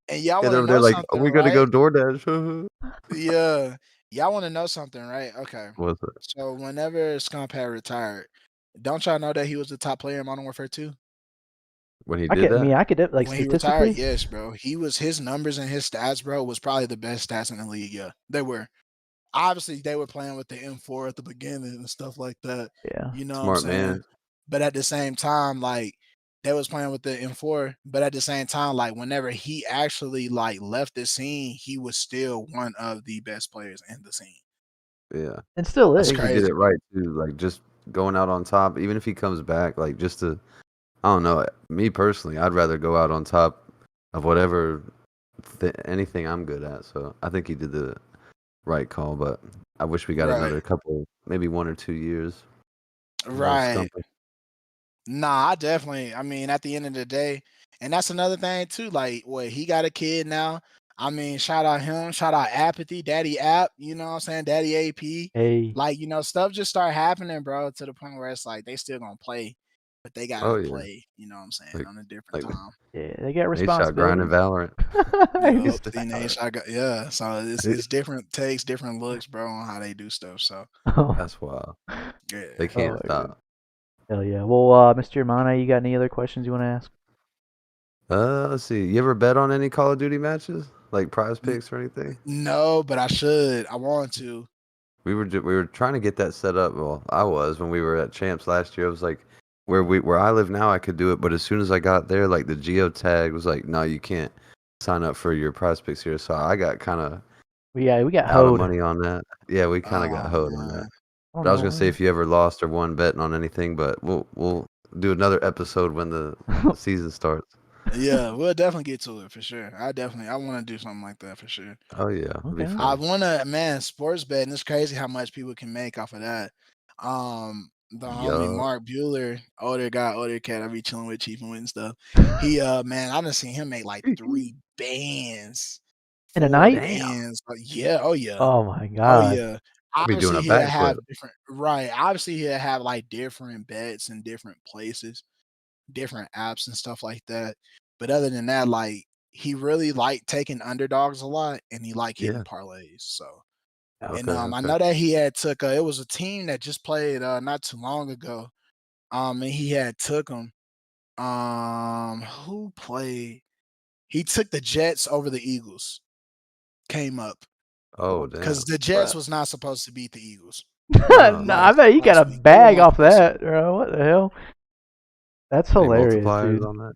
And y'all yeah, want to they're know like, something, we're gonna go right? DoorDash. Yeah. Y'all want to know something, right? Okay. What's it? So whenever Scump had retired, don't y'all know that he was the top player in Modern Warfare 2? When he I did could, I mean, that? I could like When he retired, statistically. yes, bro. His numbers and his stats, bro, was probably the best stats in the league. Yeah, they were. Obviously, they were playing with the M4 at the beginning and stuff like that. Yeah. You know what I'm Smart saying? man. But at the same time, like they was playing with the M4, but at the same time, like whenever he actually like left the scene, he was still one of the best players in the scene. Yeah. And still I is. think he did crazy. it right too. Like just going out on top, even if he comes back, like just to I don't know. Me personally, I'd rather go out on top of whatever anything I'm good at. So I think he did the right call, but I wish we got Right. another couple, maybe 1 or 2 years. Right. Nah, I mean, at the end of the day, And that's another thing too. Like, what he got a kid now. I mean, shout out him. Shout out Apathy, Daddy App. You know what I'm saying? Daddy AP. Hey. Like, stuff just start happening, bro, to the point where it's like they still gonna play, but they Oh gotta yeah. play. You know what I'm saying? Like, On a different like time. Yeah, they got Nate shot grinding responsibilities. Valorant. Yup, He's teenage. Yeah. So it's different takes, different looks, bro, on how they do stuff. So oh, That's wild. yeah. They oh can't my goodness. stop. Hell yeah. Well, Mr. Amane, you got any other questions you want to ask? Let's see. You ever bet on any Call of Duty matches, like Prize N- Picks or anything? No, but I should. I want to. We were trying to get that set up. Well, I was when we were at Champs last year. I was like, where I live now, I could do it, but as soon as I got there, like the geotag was like, no, you can't sign up for your Prize Picks here. So I got kind of Yeah, we got out of hoed. money on that. Yeah, we kind of got Oh hoed on that. man. I don't But I was know. gonna say if you ever lost or won betting on anything, but we'll do another episode when the season starts. Yeah, we'll definitely get to it for sure. I want to do something like that for sure. Oh yeah, it'll be Okay. I fun. want to, man, sports betting. It's crazy how much people can make off of that. The homie Yup. Mark Bueller, older guy, older cat, I be chilling with Chief and with stuff. He, man, I done seen him make like 3 bands, In a 4 night? Damn. bands. Yeah, oh yeah, Oh my oh god. yeah. I'll be doing Obviously, a he'll have backflip. different, right? Obviously, he'll have like different bets in different places, different apps and stuff like that. But other than that, like he really liked taking underdogs a lot, and he liked hitting Yeah. parlays. So, and Okay. I Okay. know that he had took it was a team that just played not too long ago. And he had took them. Who played? He took the Jets over the Eagles. Came up Oh because damn. the Jets Bruh. was not supposed to beat the Eagles No. Nah, I last bet you got last a week. They were bag not off supposed to. that, bro. What the hell? That's Any hilarious, multipliers dude. on that?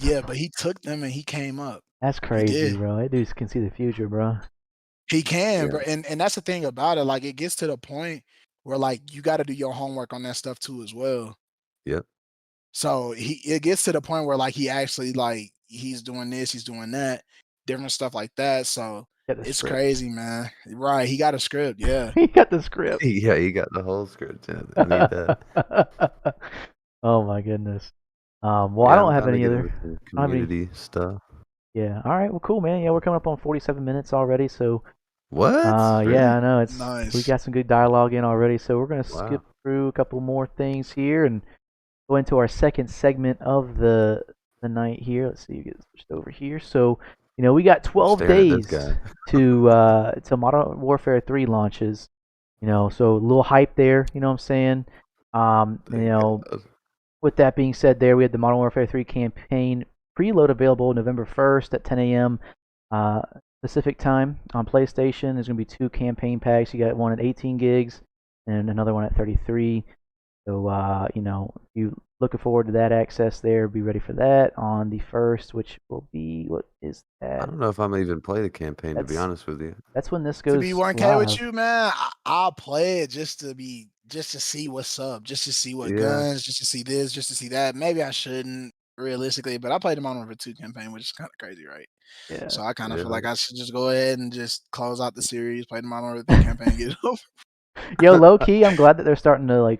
Yeah, but he took them and he came up. That's He crazy, did. bro. That dude can see the future, bro. He can, Yeah. bro, and that's the thing about it. Like it gets to the point where like you got to do your homework on that stuff too as well. Yep. So it gets to the point where like he actually like he's doing this, he's doing that, different stuff like that. So Got the it's script. crazy, man. Right? He got a script. Yeah. He got the script. Yeah, you got the whole script. Yeah, I need that. Oh my goodness. Well, I Yeah, I'm don't have trying to any get other. into some I don't have any. community stuff. Yeah. All right. Well, cool, man. Yeah, we're coming up on 47 minutes already. So, What? yeah, Really? I know we Nice. got some good dialogue in already. So we're gonna skip Wow. through a couple more things here and go into our second segment of the night here. Let's see, get switched over here. So, we got 12 Staring at this days guy. to Modern Warfare 3 launches. So a little hype there. You know what I'm saying? With that being said, there we had the Modern Warfare 3 campaign preload available November 1st at 10 a.m. Pacific time on PlayStation. There's going to be 2 campaign packs. You got one at 18 gigs and another one at 33. So, you looking forward to that access there. Be ready for that on the 1st, which will be, what is I that? don't know if I'm gonna even play the campaign, to be That's honest with you. that's when this To be goes 1K with live. you, man, I'll play it just to see what's up, just to see what Yeah. guns, just to see this, just to see that. Maybe I shouldn't realistically, but I played the Modern Warfare 2 campaign, which is kind of crazy, right? Yeah. So I kind of feel Yeah. like I should just go ahead and just close out the series, play the Modern Warfare 3 campaign, get it over. Yo, low key, I'm glad that they're starting to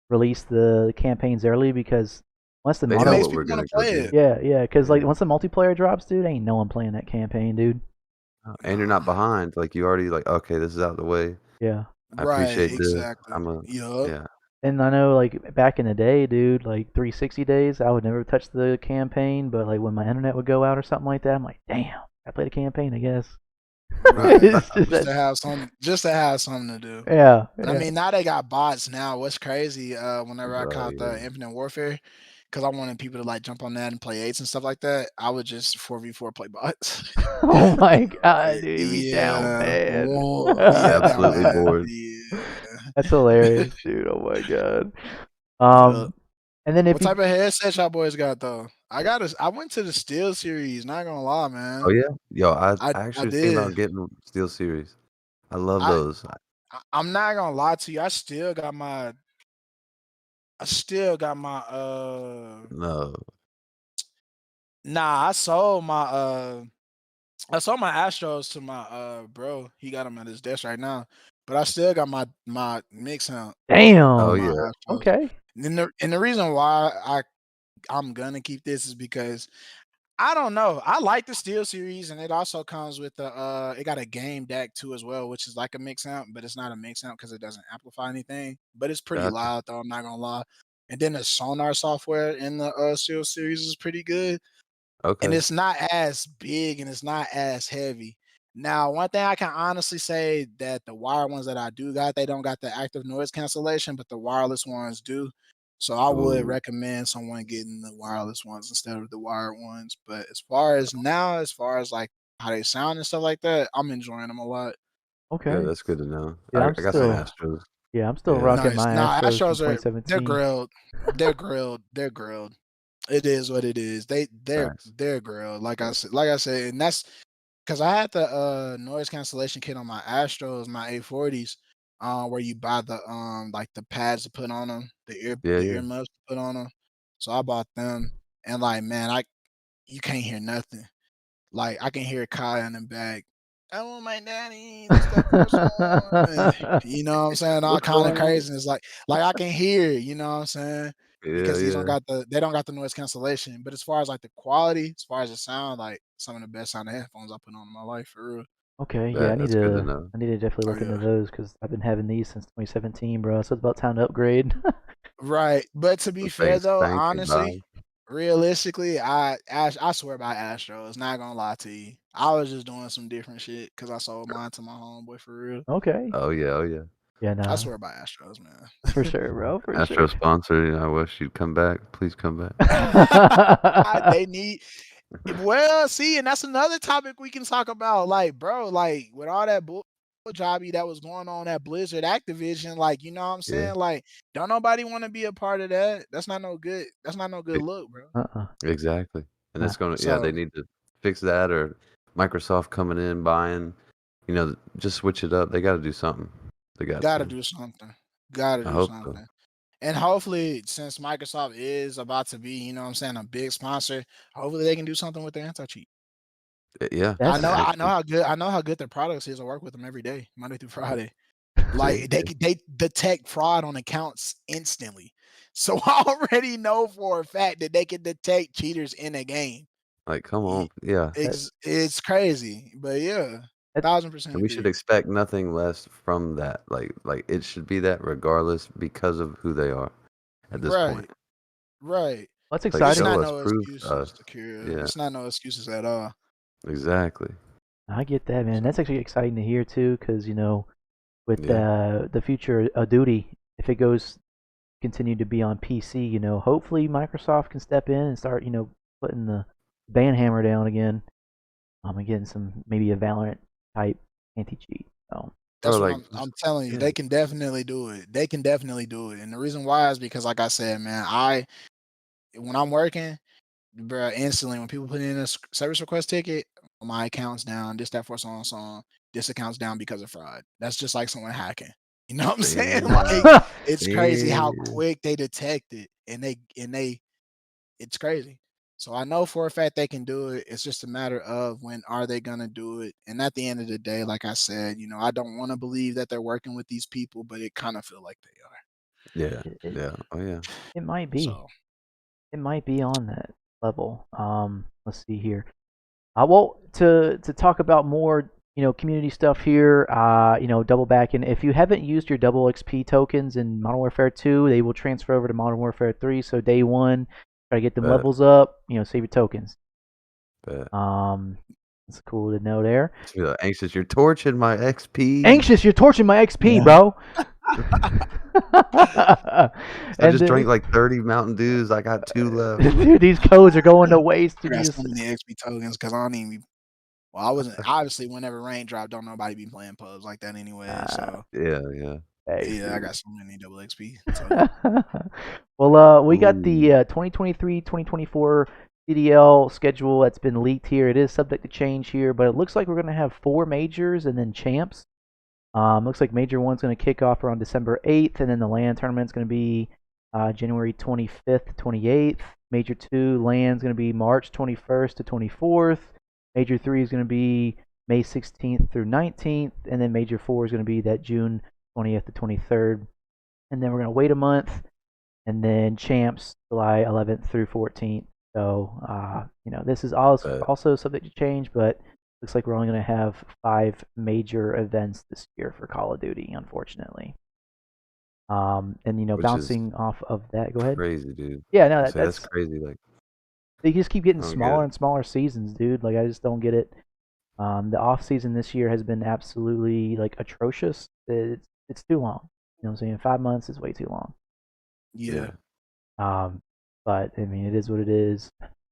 release the campaigns early because once the They It know modern, makes what we're people want gonna to go play do. it. yeah, because Yeah. once the multiplayer drops, dude, ain't no one playing that campaign, dude. And you're not behind. Like you already like, okay, this is out of the way. Yeah. I Right, appreciate this. exactly. I'm a Yup. yeah. And I know, back in the day, dude, 360 days, I would never touch the campaign, but, when my internet would go out or something like that, I'm like, damn, I played a campaign, I guess. Right. It's just Just that, to have something to do. yeah, And I yeah. mean, now they got bots now. What's crazy, whenever I Bro, caught the yeah. Infinite Warfare, because I wanted people to jump on that and play eights and stuff like that, I would just 4v4 play bots. Oh my god, dude, you be down Yeah. bad. Whoa, yeah, down Absolutely bad. bored. Yeah. That's hilarious, dude. Oh my god. Yup. And then if What you type of headset y'all boys got though? I went to the Steel series, not gonna lie, man. Oh yeah? Yo, I I actually was thinking did. about getting Steel Series. I love I those. I'm not gonna lie to you. I still got my No. nah, I sold my Astros to my bro. He got them at his desk right now. But I still got my mix hunt Oh for damn. my yeah. Astros. Okay. And the reason why I'm gonna keep this is because I don't know. I like the Steel series, and it also comes with the it got a game deck too as well, which is like a mix amp, but it's not a mix amp because it doesn't amplify anything. But it's pretty Gotcha. loud though, I'm not gonna lie. And then the sonar software in the Steel series is pretty good. And Okay. it's not as big and it's not as heavy. Now, one thing I can honestly say that the wire ones that I do got, they don't got the active noise cancellation, but the wireless ones do. So I would Ooh. recommend someone getting the wireless ones instead of the wired ones. But as far as now, as far as like how they sound and stuff like that, I'm enjoying them a lot. Yeah, Okay. that's good to know. Yeah, I got some Astros. I'm still Yeah. rocking Nice. my Nah, Astros from Astros are they're 2017. grilled. They're grilled. They're grilled. It is what it is. Facts. They're grilled. Like I said, and that's because I had the noise cancellation kit on my Astros, my A40s, where you buy the like the pads to put on them, Yeah, the yeah. earmuffs to put on them. So I bought them, and like man, you can't hear nothing. Like I can hear Kai in the back. I want my daddy. This that first one. You know what I'm saying? All What's kind of going on? crazy. It's like I can hear. You know what I'm saying? Yeah, Because yeah. they don't got the noise cancellation. But as far as like the quality, as far as the sound, like some of the best sounding headphones I put on in my life for real. Okay, yeah, That's good to know. I need to definitely Oh look into yeah. those because I've been having these since 2017, bro. So it's about time to upgrade. Right. But to be Some fair things though, cranking by. honestly, realistically, I swear by Astros. Not gonna lie to you. I was just doing some different shit because I sold mine to my homeboy for real. Okay. Oh yeah, oh yeah. Yeah, I nah, swear by Astros, man. for sure, bro, for Astro sure. sponsor. I wish you'd come back. Please come back. They need well, see, and that's another topic we can talk about. Like, bro, like with all that bull jobby that was going on at Blizzard Activision, like, you know what I'm Yeah, saying? Like, don't nobody want to be a part of that. That's not no good. That's not no good e- look, bro. exactly. And Nah. it's gonna. Yeah, So they need to fix that, or Microsoft coming in buying. Just switch it up. They got to do something. They got gotta to. do something. Gotta I do hope so. something. And hopefully, since Microsoft is about to be, you know what I'm saying, a big sponsor, hopefully they can do something with their anti-cheat. Yeah, That's actually. I know how good their products is. I work with them every day, Monday through Friday. See, Like they detect fraud on accounts instantly. So I already know for a fact that they can detect cheaters in a game. like, come on. Ye- Yeah, that, It's crazy, but yeah, that 1000% and we should agree. expect nothing less from that. Like it should be that regardless because of who they are at this point. Right, right. that's Like, It's exciting. show not us, no prove excuses, us. Akira. Yeah, It's not no excuses at all. exactly. I get that, man. So That's actually exciting to hear too, because with Yeah, the future of Duty, if it goes continue to be on PC, hopefully Microsoft can step in and start, putting the ban hammer down again. And getting some maybe a Valorant type anti cheat. So or that's what like, I'm telling you. yeah, They can definitely do it. They can definitely do it. And the reason why is because, like I said, man, when I'm working, bro, instantly when people put in a service request ticket, my account's down. This, that, for so on, so on. This account's down because of fraud. That's just like someone hacking. You know what I'm saying? damn, Like it's crazy how damn. quick they detect it, and it's crazy. So I know for a fact they can do it. It's just a matter of when are they gonna do it. And at the end of the day, like I said, I don't want to believe that they're working with these people, but it kind of feel like they are. Yeah, it, it, yeah, oh yeah. it might be. So It might be on that level. Let's see here. Well, to talk about more, community stuff here. Double back, and if you haven't used your double XP tokens in Modern Warfare 2, they will transfer over to Modern Warfare 3. So day one, try to get them Bet, levels up. Save your tokens. bet. It's cool to know there. Just be like, anxious, you're torching my XP. Anxious, you're torching my XP, yeah, bro. I And just then, drank like 30 Mountain Dews. I got 2 left. dude, these codes are going to waste. I And you got so just, many XP tokens because I don't even. Well, I wasn't obviously whenever rain dropped, don't nobody be playing pubs like that anyway. So Yeah, yeah. hey, yeah, I shoot. got so many double XP tokens. Well, we got the Ooh, 2023-2024 CDL schedule that's been leaked here. It is subject to change here, but it looks like we're going to have 4 majors and then champs. Looks like Major 1's going to kick off around December 8th, and then the LAN tournament's going to be January 25th to 28th. Major 2 LAN's going to be March 21st to 24th. Major 3 is going to be May 16th through 19th, and then Major 4 is going to be that June 20th to 23rd. And then we're going to wait a month, and then champs July 11th through 14th. So, this is also subject to change, but looks like we're only going to have 5 major events this year for Call of Duty, unfortunately. And Which is bouncing off of that, go ahead. crazy, dude. Yeah, no, I say that's that's crazy. Like, they just keep getting I don't get smaller it. and smaller seasons, dude. Like I just don't get it. The off season this year has been absolutely like atrocious. It's too long. You know what I'm saying? 5 months is way too long. Yeah. Yeah, But I mean, it is what it is.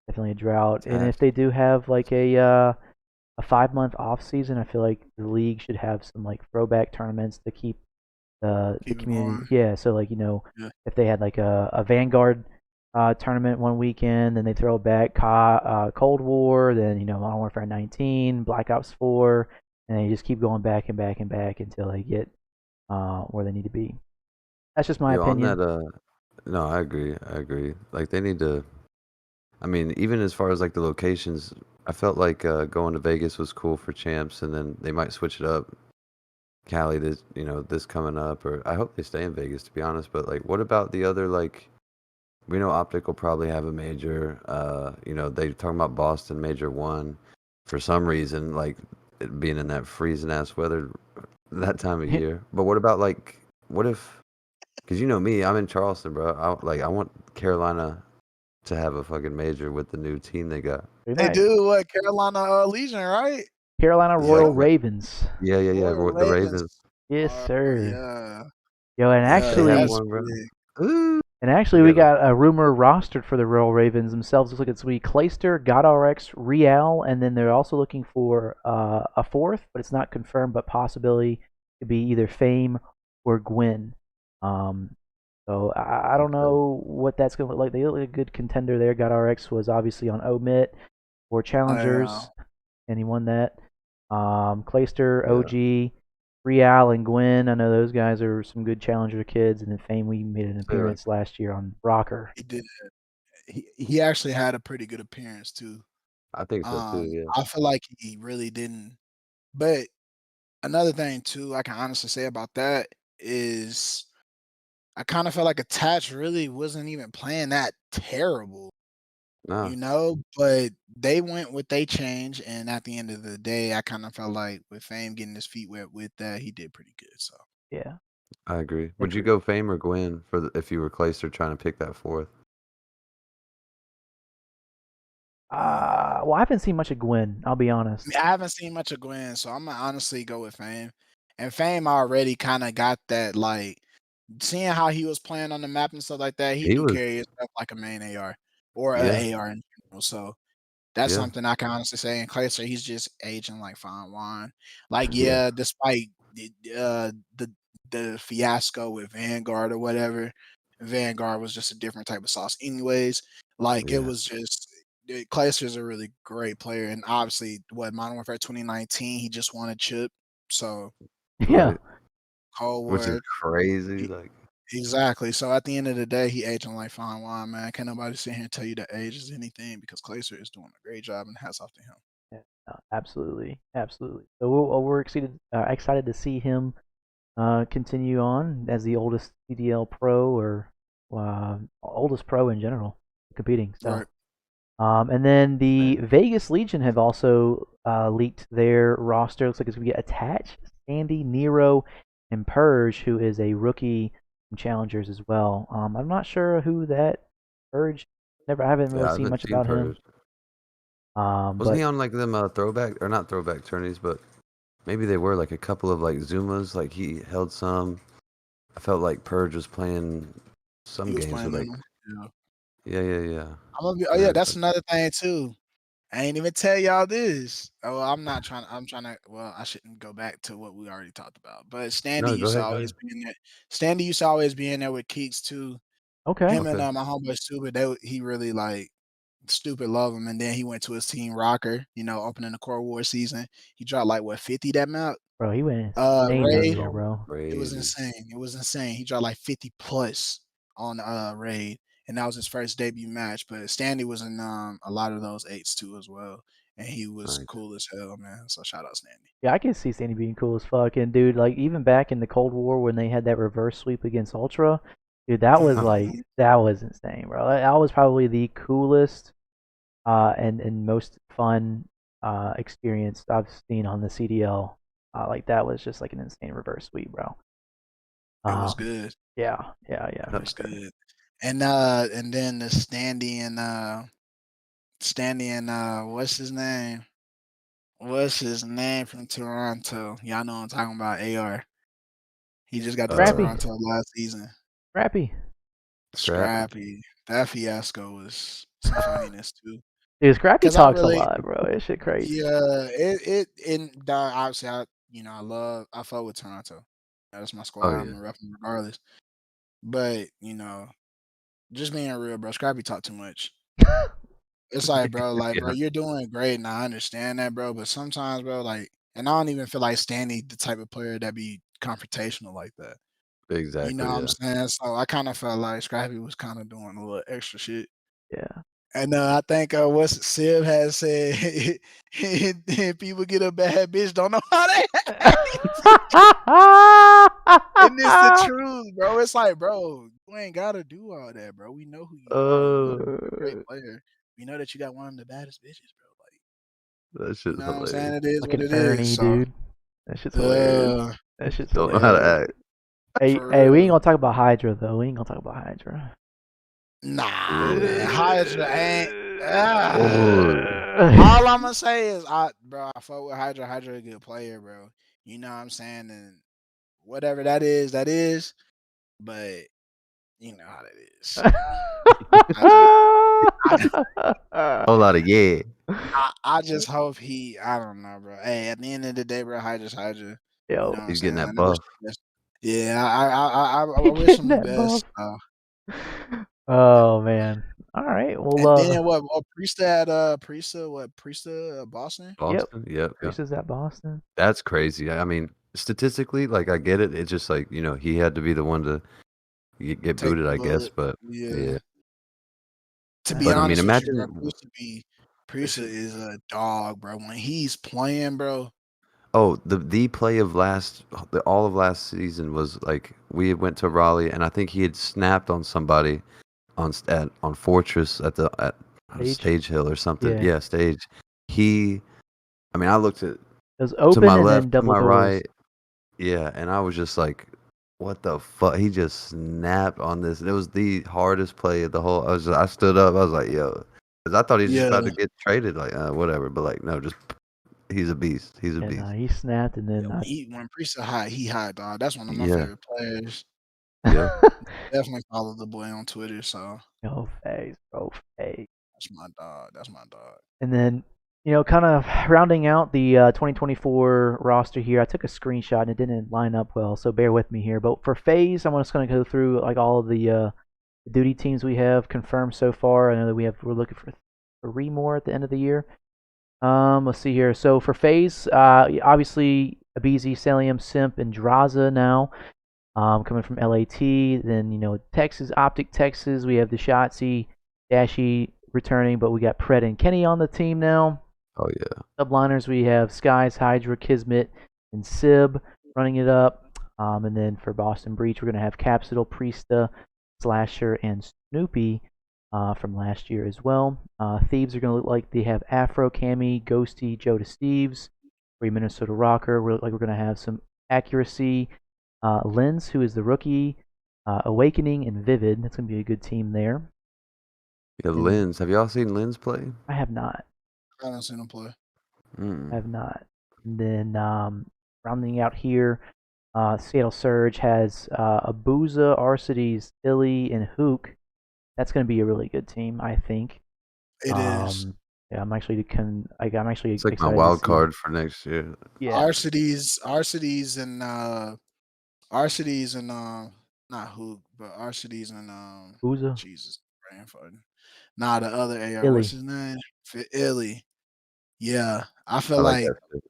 Definitely a drought. And if taxing. they do have like a 5 month off season, I feel like the league should have some like throwback tournaments to keep the Keep it community. going. Yeah, so like Yeah. if they had like a Vanguard tournament one weekend, then they throw back Cold War, then Modern Warfare 19, Black Ops 4, and they just keep going back and back and back until they get where they need to be. That's just my On opinion. that, no, I agree. I agree. Like they need to. I mean, even as far as like the locations, I felt like going to Vegas was cool for champs, and then they might switch it up. Cali, this coming up, or I hope they stay in Vegas to be honest. But like, what about the other like? We know Optic will probably have a major. They talking about Boston Major 1 for some reason, like it being in that freezing ass weather that time of year. But what about like, what if? Because you know me, I'm in Charleston, bro. I want Carolina to have a fucking major with the new team they got. We They might. do what Carolina Legion, right? Carolina Yeah, Royal So Ravens. yeah. Royal The Ravens. Ravens. Yes, sir. Yeah. Yo, and Yeah, They have actually, that's one, bro. big. Ooh, we look at got a rumor rostered for the Royal Ravens themselves. Looks like it's going to be Clayster, GodRx, Real, and then they're also looking for a fourth, but it's not confirmed, but possibility could be either Fame or Gwyn. So I don't them. know what that's going to look like. They look like a good contender there. GodRx was obviously on Omit or Yeah. Challengers, and he won that. Clayster, Yeah, OG, Real, and Gwen. I know those guys are some good Challenger kids. And then Fame, we made an they're appearance last year on Rocker. He did. He actually had a pretty good appearance too. I think so too. Yeah. I feel like he really didn't. But another thing too, I can honestly say about that is I kind of felt like Attach really wasn't even playing that terrible, No, but they went with they change, and at the end of the day, I kind of felt like with Fame getting his feet wet with that, he did pretty good. So Yeah, I agree. did Would you pretty. go Fame or Gwen if you were Clayster trying to pick that fourth? Well, I haven't seen much of Gwen. I'll be honest. I haven't seen much of Gwen, so I'm gonna honestly go with Fame. And Fame already kind of got that, like, seeing how he was playing on the map and stuff like that. He He do was, carry himself like a main AR or yeah, a AR in general. So that's yeah, something I can honestly say. And Clayster, he's just aging like fine wine. Like, yeah, yeah, despite the fiasco with Vanguard or whatever, Vanguard was just a different type of sauce, anyways. Like, it yeah. was just Clayster's a really great player, and obviously, Modern Warfare 2019, he just won a chip. So Yeah, Right. Cold Which is War, crazy. he, Like, exactly. So at the end of the day, he aging like fine wine, man. Can't nobody sit here and tell you that age is anything because Clayster is doing a great job, and hats off to him. yeah, no, absolutely, absolutely. So we're excited to see him continue on as the oldest CDL pro or oldest pro in general competing. So Right. and then the Vegas Legion have also leaked their roster. Looks like it's going to be Attach, Sandy, Nero, and Purge, who is a rookie from Challengers as well. I'm not sure who that Purge. I haven't yeah, really I seen haven't much seen about him. Purge. Wasn't he But on like them throwback or not throwback tourneys, but maybe they were like a couple of like Zumas. Like he held some. I felt like Purge was playing He some was games playing with in like, them. Yeah. yeah. Oh And yeah, then that's another thing too. I ain't even tell y'all this. Oh, I'm trying to. Well, I shouldn't go back to what we already talked about. But no, go ahead, go ahead. Standy used to always be in there with Keeks too. okay, Him and Okay, my homeboy Stupid. He really like Stupid love him. And then he went to his team Rocker. Opening the Core War season. He dropped like what 50 that map. bro, he went insane that's over Raid. there, going bro. It was crazy. insane. It was insane. He dropped like 50 plus on Raid, and that was his first debut match. But Stanley was in a lot of those eights too as well, and he was Nice. cool as hell, man. So shout out Stanley. Yeah, I can see Sandy being cool as fuck. And dude, like even back in the Cold War when they had that reverse sweep against Ultra, dude, that was Mhm. that was insane, bro. That was probably the coolest and most fun experience I've seen on the CDL. Like that was just like an insane reverse sweep, bro. It was Um, good. yeah, It for was sure. good. And then the Standy and what's his name? What's his name from Toronto? Y'all know I'm talking about AR. He just got to Scrappy, Toronto last season. Scrappy. Scrappy. Scrappy. That fiasco was some funniness too. Dude, Scrappy Cause I talks a really, lot, bro. That shit crazy. yeah, obviously I fuck with Toronto. That's my Oh squad. I'm yeah. gonna rep them regardless. But just being real, bro. Scrappy talk too much. It's like, bro, Yeah. you're doing great, and I understand that, bro. But sometimes, bro, like, and I don't even feel like Stanley the type of player that be confrontational like that. You know Exactly. what I'm Yeah. saying? So I kind of felt like Scrappy was kind of doing a little extra shit. Yeah. And I think what's Sib has said, people get a bad bitch, don't know how they act. And it's the truth, bro. It's like, bro, you ain't gotta do all that, bro. We know who you are. We know that you're a great player. We know that you got one of the baddest bitches, bro. Like, That you shit's know what I'm saying? hilarious. It is what Fucking it is. Ernie, So, dude. That shit's hilarious. That shit's Don't know how to hilarious. yeah, act. Hey, for hey, we ain't real. gonna talk about Hydra though. We ain't gonna talk about Hydra. Nah, man. Hydra ain't. Oh, All I'm gonna say is, I fuck with Hydra. Hydra a good player, bro. You know what I'm saying? And whatever that is. But you know how that is. So I just, I, whole lot of yeah. I just hope I don't know, bro. Hey, at the end of the day, bro, Hydra's Hydra. You know Yo, what I'm He's getting saying? that I wish buff. him the best. Yeah, I he wish getting him the that buff. best. Oh man. All right. Well, And then what? Priesta at Priesta Boston. yep. Boston. Yep. Yep. Priest is at Boston. That's crazy. I mean, statistically, like I get it. It's just like he had to be the one to get Take booted, the I guess. bullet. But Yeah. yeah. To be But I mean, honest with you, bro, imagine. Priesta is a dog, bro. When he's playing, bro. Oh, the play of all of last season was like we went to Raleigh, and I think he had snapped on somebody on Fortress at Stage. Stage Hill or something. Yeah. Yeah, Stage. He, I mean, I looked It was to my open and then left, to double my doors. right, yeah, and I was just like, "What the fuck?" He just snapped on this. It was the hardest play of the whole. I stood up. I was like, "Yo," because I thought he was just Yeah, about to get traded. Like, whatever. But like, no, just he's a beast. He's a And beast. he snapped and yeah. then When Priesta hot, he hot, dog. That's one of my Yeah. favorite players. Yeah. Definitely follow the boy on Twitter. So no face, bro, face. that's my dog. That's my dog. And then, kind of rounding out the 2024 roster here, I took a screenshot and it didn't line up well, so bear with me here. But for FaZe, I'm just going to go through like all of the duty teams we have confirmed so far. I know that we're looking for 3 more at the end of the year. Let's see here. So for FaZe, obviously Abizi, Celium, Simp, and Draza now. Coming from LAT, then Texas, Optic Texas. We have the Shotzi, Dashy returning, but we got Pred and Kenny on the team now. Oh yeah. Subliners, we have Skies, Hydra, Kismet, and Sib running it up. And then for Boston Breach, we're going to have Capsidal, Priesta, Slasher, and Snoopy from last year as well. Thieves are going to look like they have Afro, Cammy, Ghosty, Joe to Steves. For Minnesota Rocker, we're going to have some accuracy. Lens, who is the rookie, Awakening, and Vivid. That's going to be a good team there. Yeah, And Lens. Have y'all seen Lens play? I have not. I haven't seen him play. I have not. And then rounding out here, Seattle Surge has Abuza, Arcides, Illy, and Hook. That's going to be a really good team, I think. It is. Yeah, I'm actually It's like my excited to wild see. card for next year. Yeah, Arcides and not Hook, but Arcides and Abuza, Jesus, brain farting. Nah, the other AR. What's Illy. his name? Illy. Yeah, I feel I like like that. Too.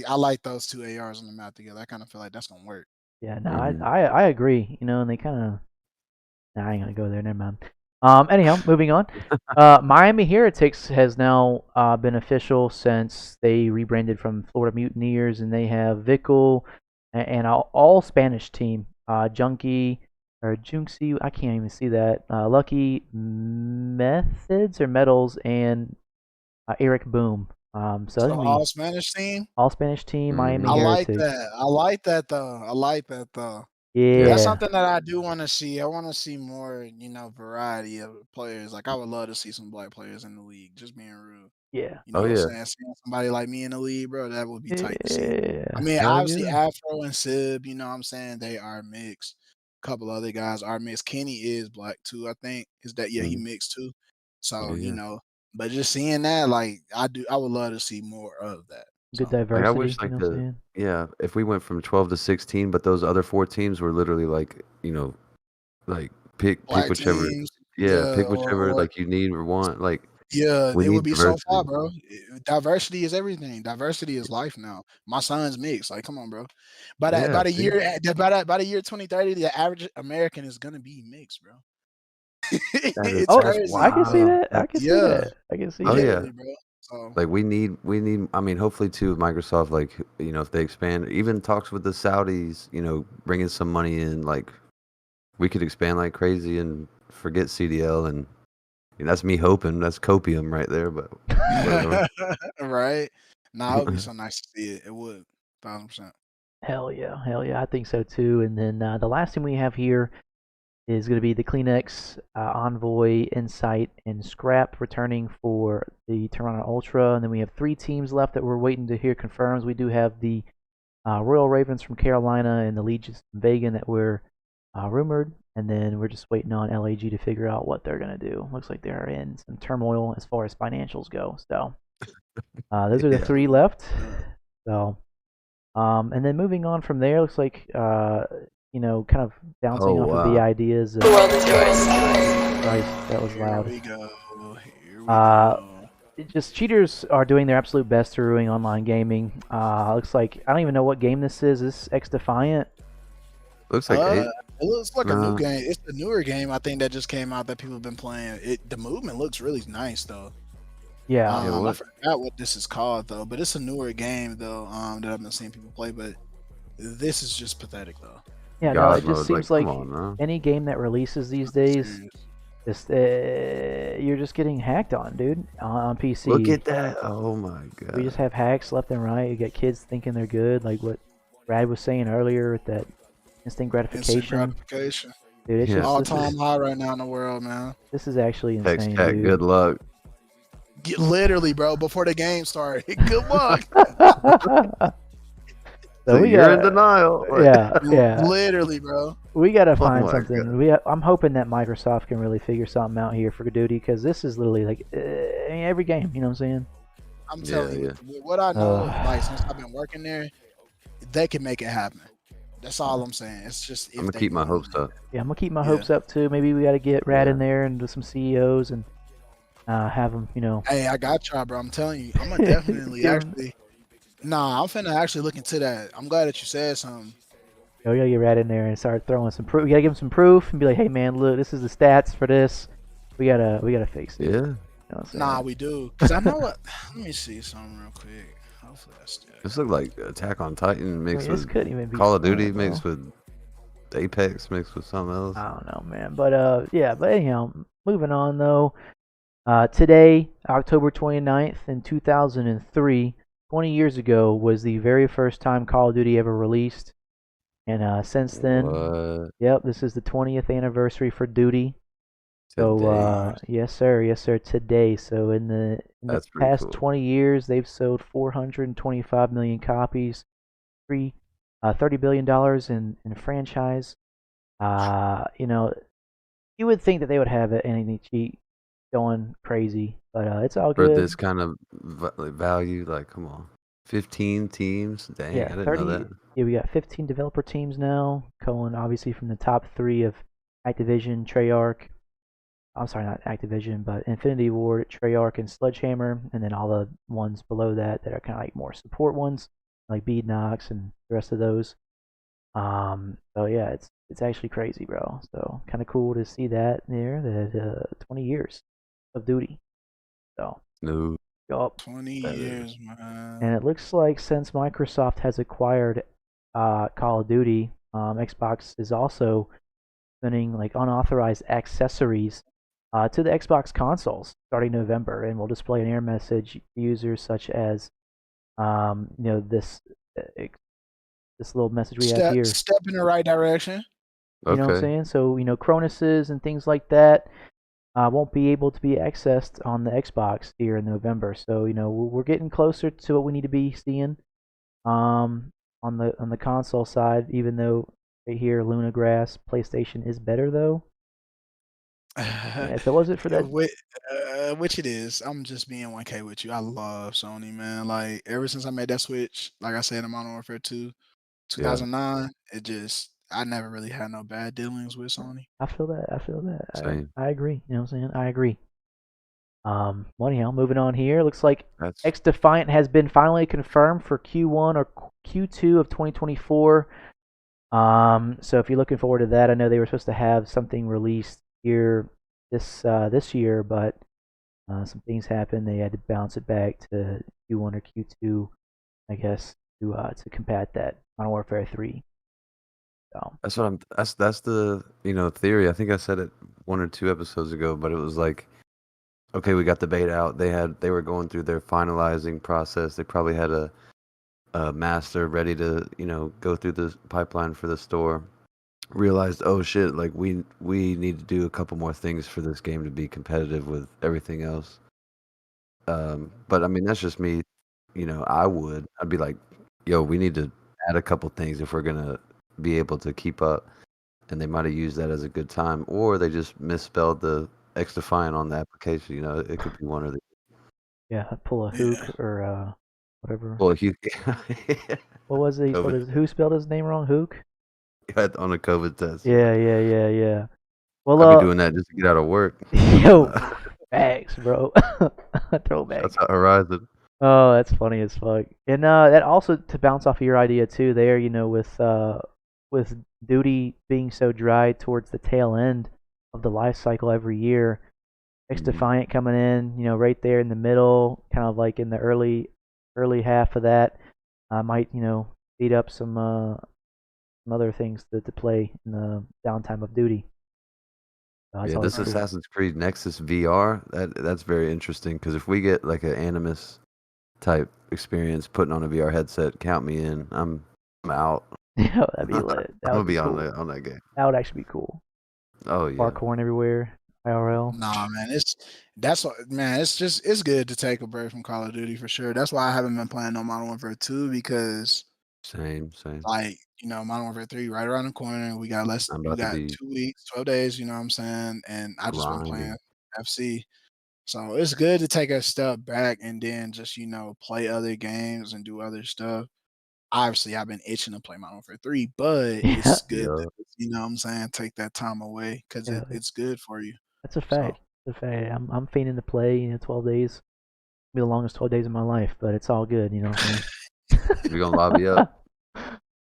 I like those two ARs on the map together. I kind of feel like that's gonna work. Yeah, no, Mhm. I agree. And they kind of. Nah, I ain't gonna go there. Never mind. Anyhow, moving on. Miami Heretics has now been official since they rebranded from Florida Mutineers, and they have Vickle and all Spanish team. Junkie, or Junxi. I can't even see that. Lucky Methods or Metals and Eric Boom. So that's So gonna all be Spanish team. all Spanish team, Miami I Mm-hmm. like Heretics. that. I like that though. I like that though. Yeah. That's Yeah, something that I do want to see. I want to see more, variety of players. Like I would love to see some black players in the league. Just being real. yeah, You know Oh what I'm yeah. saying? Seeing somebody like me in the league, bro, that would be tight to see. I yeah. mean, Hell obviously yeah. Afro and Sib, you know what I'm saying? They are mixed. A couple other guys are mixed. Kenny is black too, I think. Is that he Mm-hmm. mixed too. So, Yeah. but just seeing that, like I would love to see more of that. Good So Like I wish diversity. You like know what I'm the saying? yeah, if we went from 12 to 16, but those other four teams were literally like, like pick black whichever teams, yeah, yeah, pick whichever or like you need or want. Like yeah, we it would need be so far, diversity. bro. Diversity is everything. Diversity is life now. My son's mixed. Like, come on, bro. Yeah, By the see? year by the year 2030, the average American is gonna be mixed, bro. That is It's Oh, that's crazy. I can see wild. that. I can That's see Yeah, that. I can see oh that. yeah. literally, bro. So Like we need I mean hopefully too Microsoft like if they expand even talks with the Saudis, bringing some money in like we could expand like crazy and forget CDL and that's me hoping. That's copium right there, but whatever. right. Nah, it would be so nice to see it. It would, 1000%. Hell yeah, hell yeah. I think so too. And then the last thing we have here is going to be the Kleenex, Envoy, Insight, and Scrap returning for the Toronto Ultra. And then we have 3 teams left that we're waiting to hear confirms. We do have the Royal Ravens from Carolina and the Legions from Vegas that were rumored. And then we're just waiting on LAG to figure out what they're going to do. Looks like they're in some turmoil as far as financials go. So those are the Yeah. 3 left. So, and then moving on from there, looks like kind of bouncing Oh off of the wow. ideas of. The world is yours. Christ, that was Here loud. we go. Here we Uh, go. just cheaters are doing their absolute best to ruin online gaming. Looks like I don't even know what game this is. Is this X Defiant? Looks like It eight. looks like a new Nah. game. It's the newer game I think that just came out that people have been playing. The movement looks really nice though. Yeah. Yeah, I what? forgot what this is called though, but it's a newer game though. That I've been seeing people play, but this is just pathetic though. Yeah, no, God it just mode. Like, seems come like on, now. any game that releases these I'm days, serious. just you're just getting hacked on, dude, on PC. Look at that. Oh my We just god. have hacks left and right. You get kids thinking they're good, like what Brad was saying earlier with that instant Instant gratification. gratification. Dude, it's Yeah. just All this time is high right now in the world, man. this is actually Text insane, chat. dude. Good luck. Literally, bro, before the game started. Good luck. So we you're in gotta, denial. yeah. Literally, bro. We gotta Oh find my something. I'm hoping that Microsoft can really figure something out here for Duty because this is literally like I mean, every game. You know what I'm saying? I'm Yeah, telling you, with what I know, like since I've been working there, they can make it happen. That's all I'm saying. It's just if I'm gonna they keep my want hopes it. up. Yeah, I'm gonna keep my Yeah. hopes up too. Maybe we gotta get Rad Yeah. in there and do some CEOs and have them. Hey, I got y'all, bro. I'm telling you, I'm gonna definitely give 'em- actually. Nah, I'm finna actually look into that. I'm glad that you said something. we gotta get Rad in there and start throwing some proof. We gotta give him some proof and be like, hey man, look, this is the stats for this. We gotta fix it. Yeah. You know what I'm saying? Nah, we do. Cause I know what. Let me see something real quick. Hopefully that's that. This looked like Attack on Titan I mixed mean, this with couldn't even be Call of fun, Duty bro. mixed with Apex mixed with something else. I don't know, man. But yeah. But anyhow, moving on though. Today, October 29th in 2003, 20 years ago, was the very first time Call of Duty ever released. And since then, What? yep, this is the 20th anniversary for Duty. So Today. yes sir, today. So in the That's pretty past cool. 20 years, they've sold 425 million copies, $30 billion in franchise. You would think that they would have anything cheap going crazy, but it's all For good. this kind of value, like, come on. 15 teams? Dang, Yeah, I didn't 30. know that. Yeah, we got 15 developer teams now, going obviously from the top 3 of Activision, Treyarch. I'm sorry, not Activision, but Infinity Ward, Treyarch, and Sledgehammer, and then all the ones below that are kind of like more support ones, like Beadnox and the rest of those. So yeah, it's actually crazy, bro. So kind of cool to see that there. That 20 years of Duty. So No. yup. 20 years, man. And it looks like since Microsoft has acquired Call of Duty, Xbox is also sending like unauthorized accessories to the Xbox consoles starting November, and will display an error message to users such as this little message we have here. Step in the right direction. You know what I'm Okay. saying? So Chronuses and things like that won't be able to be accessed on the Xbox here in November. So we're getting closer to what we need to be seeing on the console side. Even though right here, Luna Grass PlayStation is better though. If it wasn't for that, Which it is. I'm just being 1K with you. I love Sony, man. Like ever since I made that switch, like I said in Modern Warfare 2, 2009, I never really had no bad dealings with Sony. I feel that. I feel that. Same. I agree. You know what I'm saying? I agree. Well, anyhow, moving on here. Looks like That's X Defiant has been finally confirmed for Q1 or Q2 of 2024. So if you're looking forward to that, I know they were supposed to have something released here this year, but some things happened. They had to bounce it back to Q1 or Q2, I guess, to combat that Modern Warfare 3. So that's the theory. I think I said it 1 or 2 episodes ago, but it was like, okay, we got the bait out. They were going through their finalizing process. They probably had a master ready to go through the pipeline for the store. Realized, oh shit, like we need to do a couple more things for this game to be competitive with everything else. But I mean, that's just me. I'd be like, yo, we need to add a couple things if we're gonna be able to keep up. And they might have used that as a good time, or they just misspelled the X Defiant on the application. It could be one or the. yeah, pull a Yeah. Hook or whatever. Well, you What was he? COVID Who spelled his name wrong? Hook. had on a COVID test. Yeah. Well, I'd be doing that just to get out of work. yo, facts, bro. Throwback. That's out Horizon. Oh, that's funny as fuck. And that also to bounce off of your idea too. There, with duty being so dry towards the tail end of the life cycle every year, X Defiant coming in, right there in the middle, kind of like in the early half of that, might speed up some other things to play in the downtime of duty. Yeah, this Assassin's Creed Nexus VR, that's very interesting because if we get like an Animus type experience putting on a VR headset, count me in. I'm out. Yeah, that'd be lit. I'm gonna be cool. on that game. That would actually be cool. Oh yeah. Parkour everywhere, IRL. Nah, man, it's good to take a break from Call of Duty for sure. That's why I haven't been playing no Modern Warfare 2 because Same. like Modern Warfare 3 right around the corner. We got 2 weeks, 12 days. You know what I'm saying? And I just been playing FC. So it's good to take a step back and then just play other games and do other stuff. Obviously, I've been itching to play Modern Warfare 3, but it's good to, what I'm saying, take that time away because it's good for you. That's a fact. It's a fact. I'm fiending to play. 12 days. Be the longest 12 days of my life, but it's all good. You know what I'm saying? We gonna lobby up.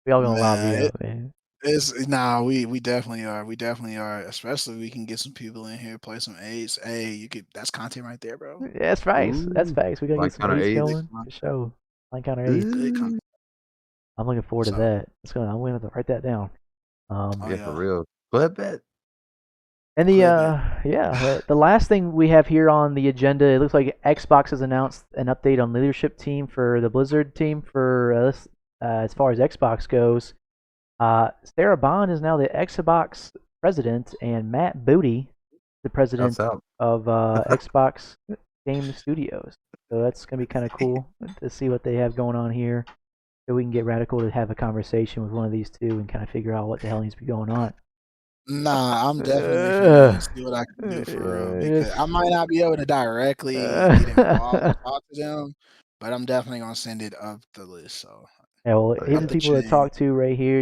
We all gonna lobby up, man. We definitely are. We definitely are. Especially we can get some people in here, play some AIDS. Hey, that's content right there, bro. Yeah, that's facts. That's facts. We gotta get some AIDS going. For sure. Line counter AIDS. Good content. I'm looking forward to that. I'm gonna have to write that down. For real. Glad bet. And the last thing we have here on the agenda, it looks like Xbox has announced an update on leadership team for the Blizzard team for as far as Xbox goes. Sarah Bond is now the Xbox president, and Matt Booty, the president of Xbox Game Studios. So that's gonna be kind of cool to see what they have going on here. So we can get Radiqul to have a conversation with one of these two and kind of figure out what the hell needs to be going on. Nah, I'm definitely gonna see what I can do for real because I might not be able to directly get involved and talk to them, but I'm definitely gonna send it up the list. So yeah, well, here's the people to talk to right here.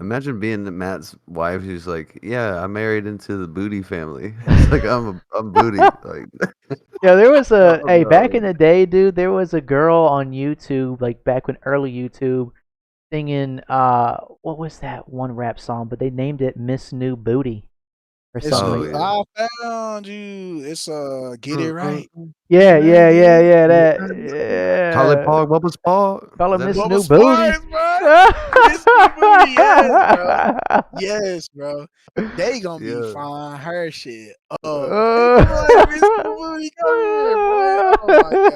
Imagine being Matt's wife who's like, "Yeah, I married into the Booty family." It's like I'm Booty. Like, yeah, there was back in the day, dude. There was a girl on YouTube, like back when early YouTube, singing what was that one rap song? But they named it Miss New Booty. or It's something like. yeah. I found you. It's Get It Right. Yeah, yeah, yeah, yeah. Yeah. That. Call it Yeah. Pog. What was Pog? Call Is him that Miss it? What New was Booty. Sparks, bro? Miss New Booty, yes, bro. Yes, bro. They gonna be Yeah. fine. Her shit. Oh, they gonna be like Miss New Booty, come here, boy. Oh my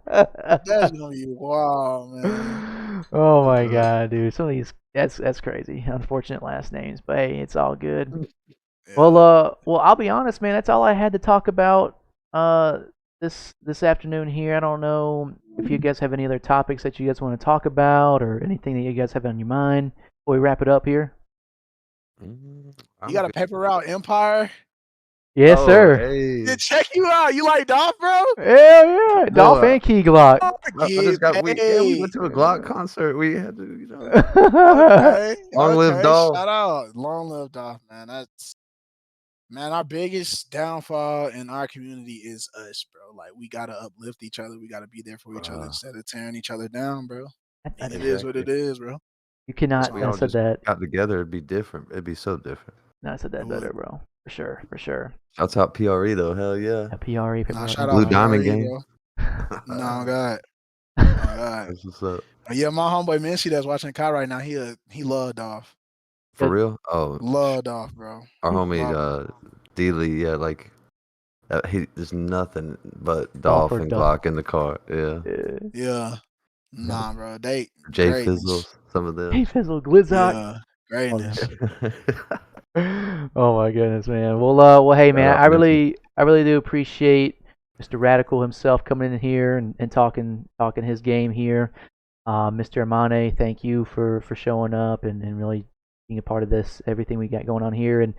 god, that's gonna be wild, man. Oh my god, dude! Some of these that's crazy. Unfortunate last names, but hey, it's all good. Well, Yeah. I'll be honest, man. That's all I had to talk about this afternoon here. I don't know if you guys have any other topics that you guys want to talk about or anything that you guys have on your mind before we wrap it up here. You I'm got a good. paper route Empire? Yes, Oh, sir. hey. Yeah, check you out. You like Dolph, bro? Hell yeah, Dolph Boy, and Key Glock. I Get just got we paid. went to a Glock concert. We had to, you know. Okay, Long live okay. Dolph. Shout out. Long live Dolph, man. That's man, our biggest downfall in our community is us, bro. Like we gotta uplift each other. We gotta be there for each other instead of tearing each other down, bro. And it is what Exactly. it is, bro. You If cannot we have all said just that. got together, it'd be different. It'd be so different. Not said that It better, would. bro. For sure, for sure. Shouts out PRE though. Hell yeah. A PRE, Nah, paper shout Blue out Diamond PRE, game. bro. No, God. Oh God. That's what's up. Yeah, my homeboy Mincy that's watching Kai right now, he loved Dolph. For real? Oh, Loved Dolph, bro. our homie Love D-Lee, yeah, like there's nothing but Dolph Dolph or and Dolph. Glock in the car. Yeah. Yeah. Nah, bro. They Jay greatness. Fizzles, some of Hey, them. Fizzle, Glizzok. Yeah. Greatness. Oh my goodness, man. Well, hey, Shout man. out I Minty. really do appreciate Mr. Radiqul himself coming in here and talking his game here. Mr. Amane, thank you for showing up and really being a part of this, everything we got going on here. And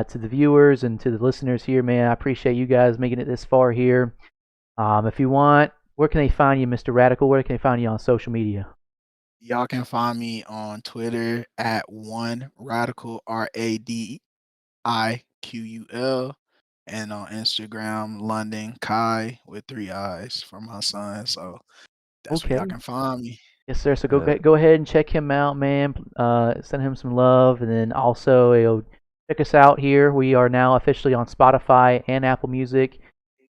to the viewers and to the listeners here, man, I appreciate you guys making it this far here. If you want, where can they find you, Mr. Radiqul? Where can they find you on social media? Y'all can find me on Twitter at @1Radiqul RADIQUL and on Instagram London Kai with 3 eyes for my son. So that's where y'all Okay. can find me. Yes, sir. So Yeah. go ahead and check him out, man. Send him some love, and then also check us out here. We are now officially on Spotify and Apple Music.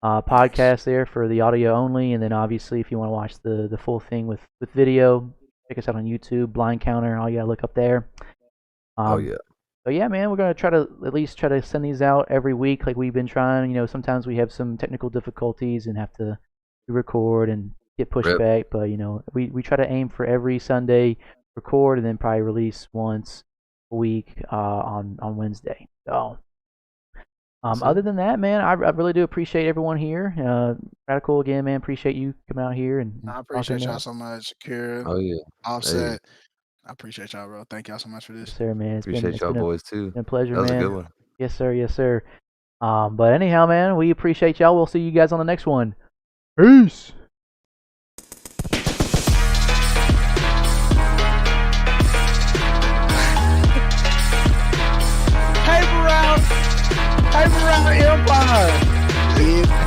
Podcast there for the audio only, and then obviously if you want to watch the full thing with video, check us out on YouTube. Blind Counter, all you gotta look up there. Oh yeah. So yeah, man, we're gonna at least try to send these out every week, like we've been trying. You know, sometimes we have some technical difficulties and have to record and get pushed Rip. back, but you know, we try to aim for every Sunday record and then probably release once a week on Wednesday. So. Other than that, man, I really do appreciate everyone here. Radiqul again, man. Appreciate you coming out here and I appreciate talking y'all up. so much, Akira, Oh yeah. Offset. I appreciate y'all, bro. Thank y'all so much for Yes, this. sir, man. Appreciate y'all boys too. been a pleasure, That was a man. good one. Yes, sir. Yes, sir. But anyhow, man, we appreciate y'all. We'll see you guys on the next one. Peace. Paper route Empire. Yeah.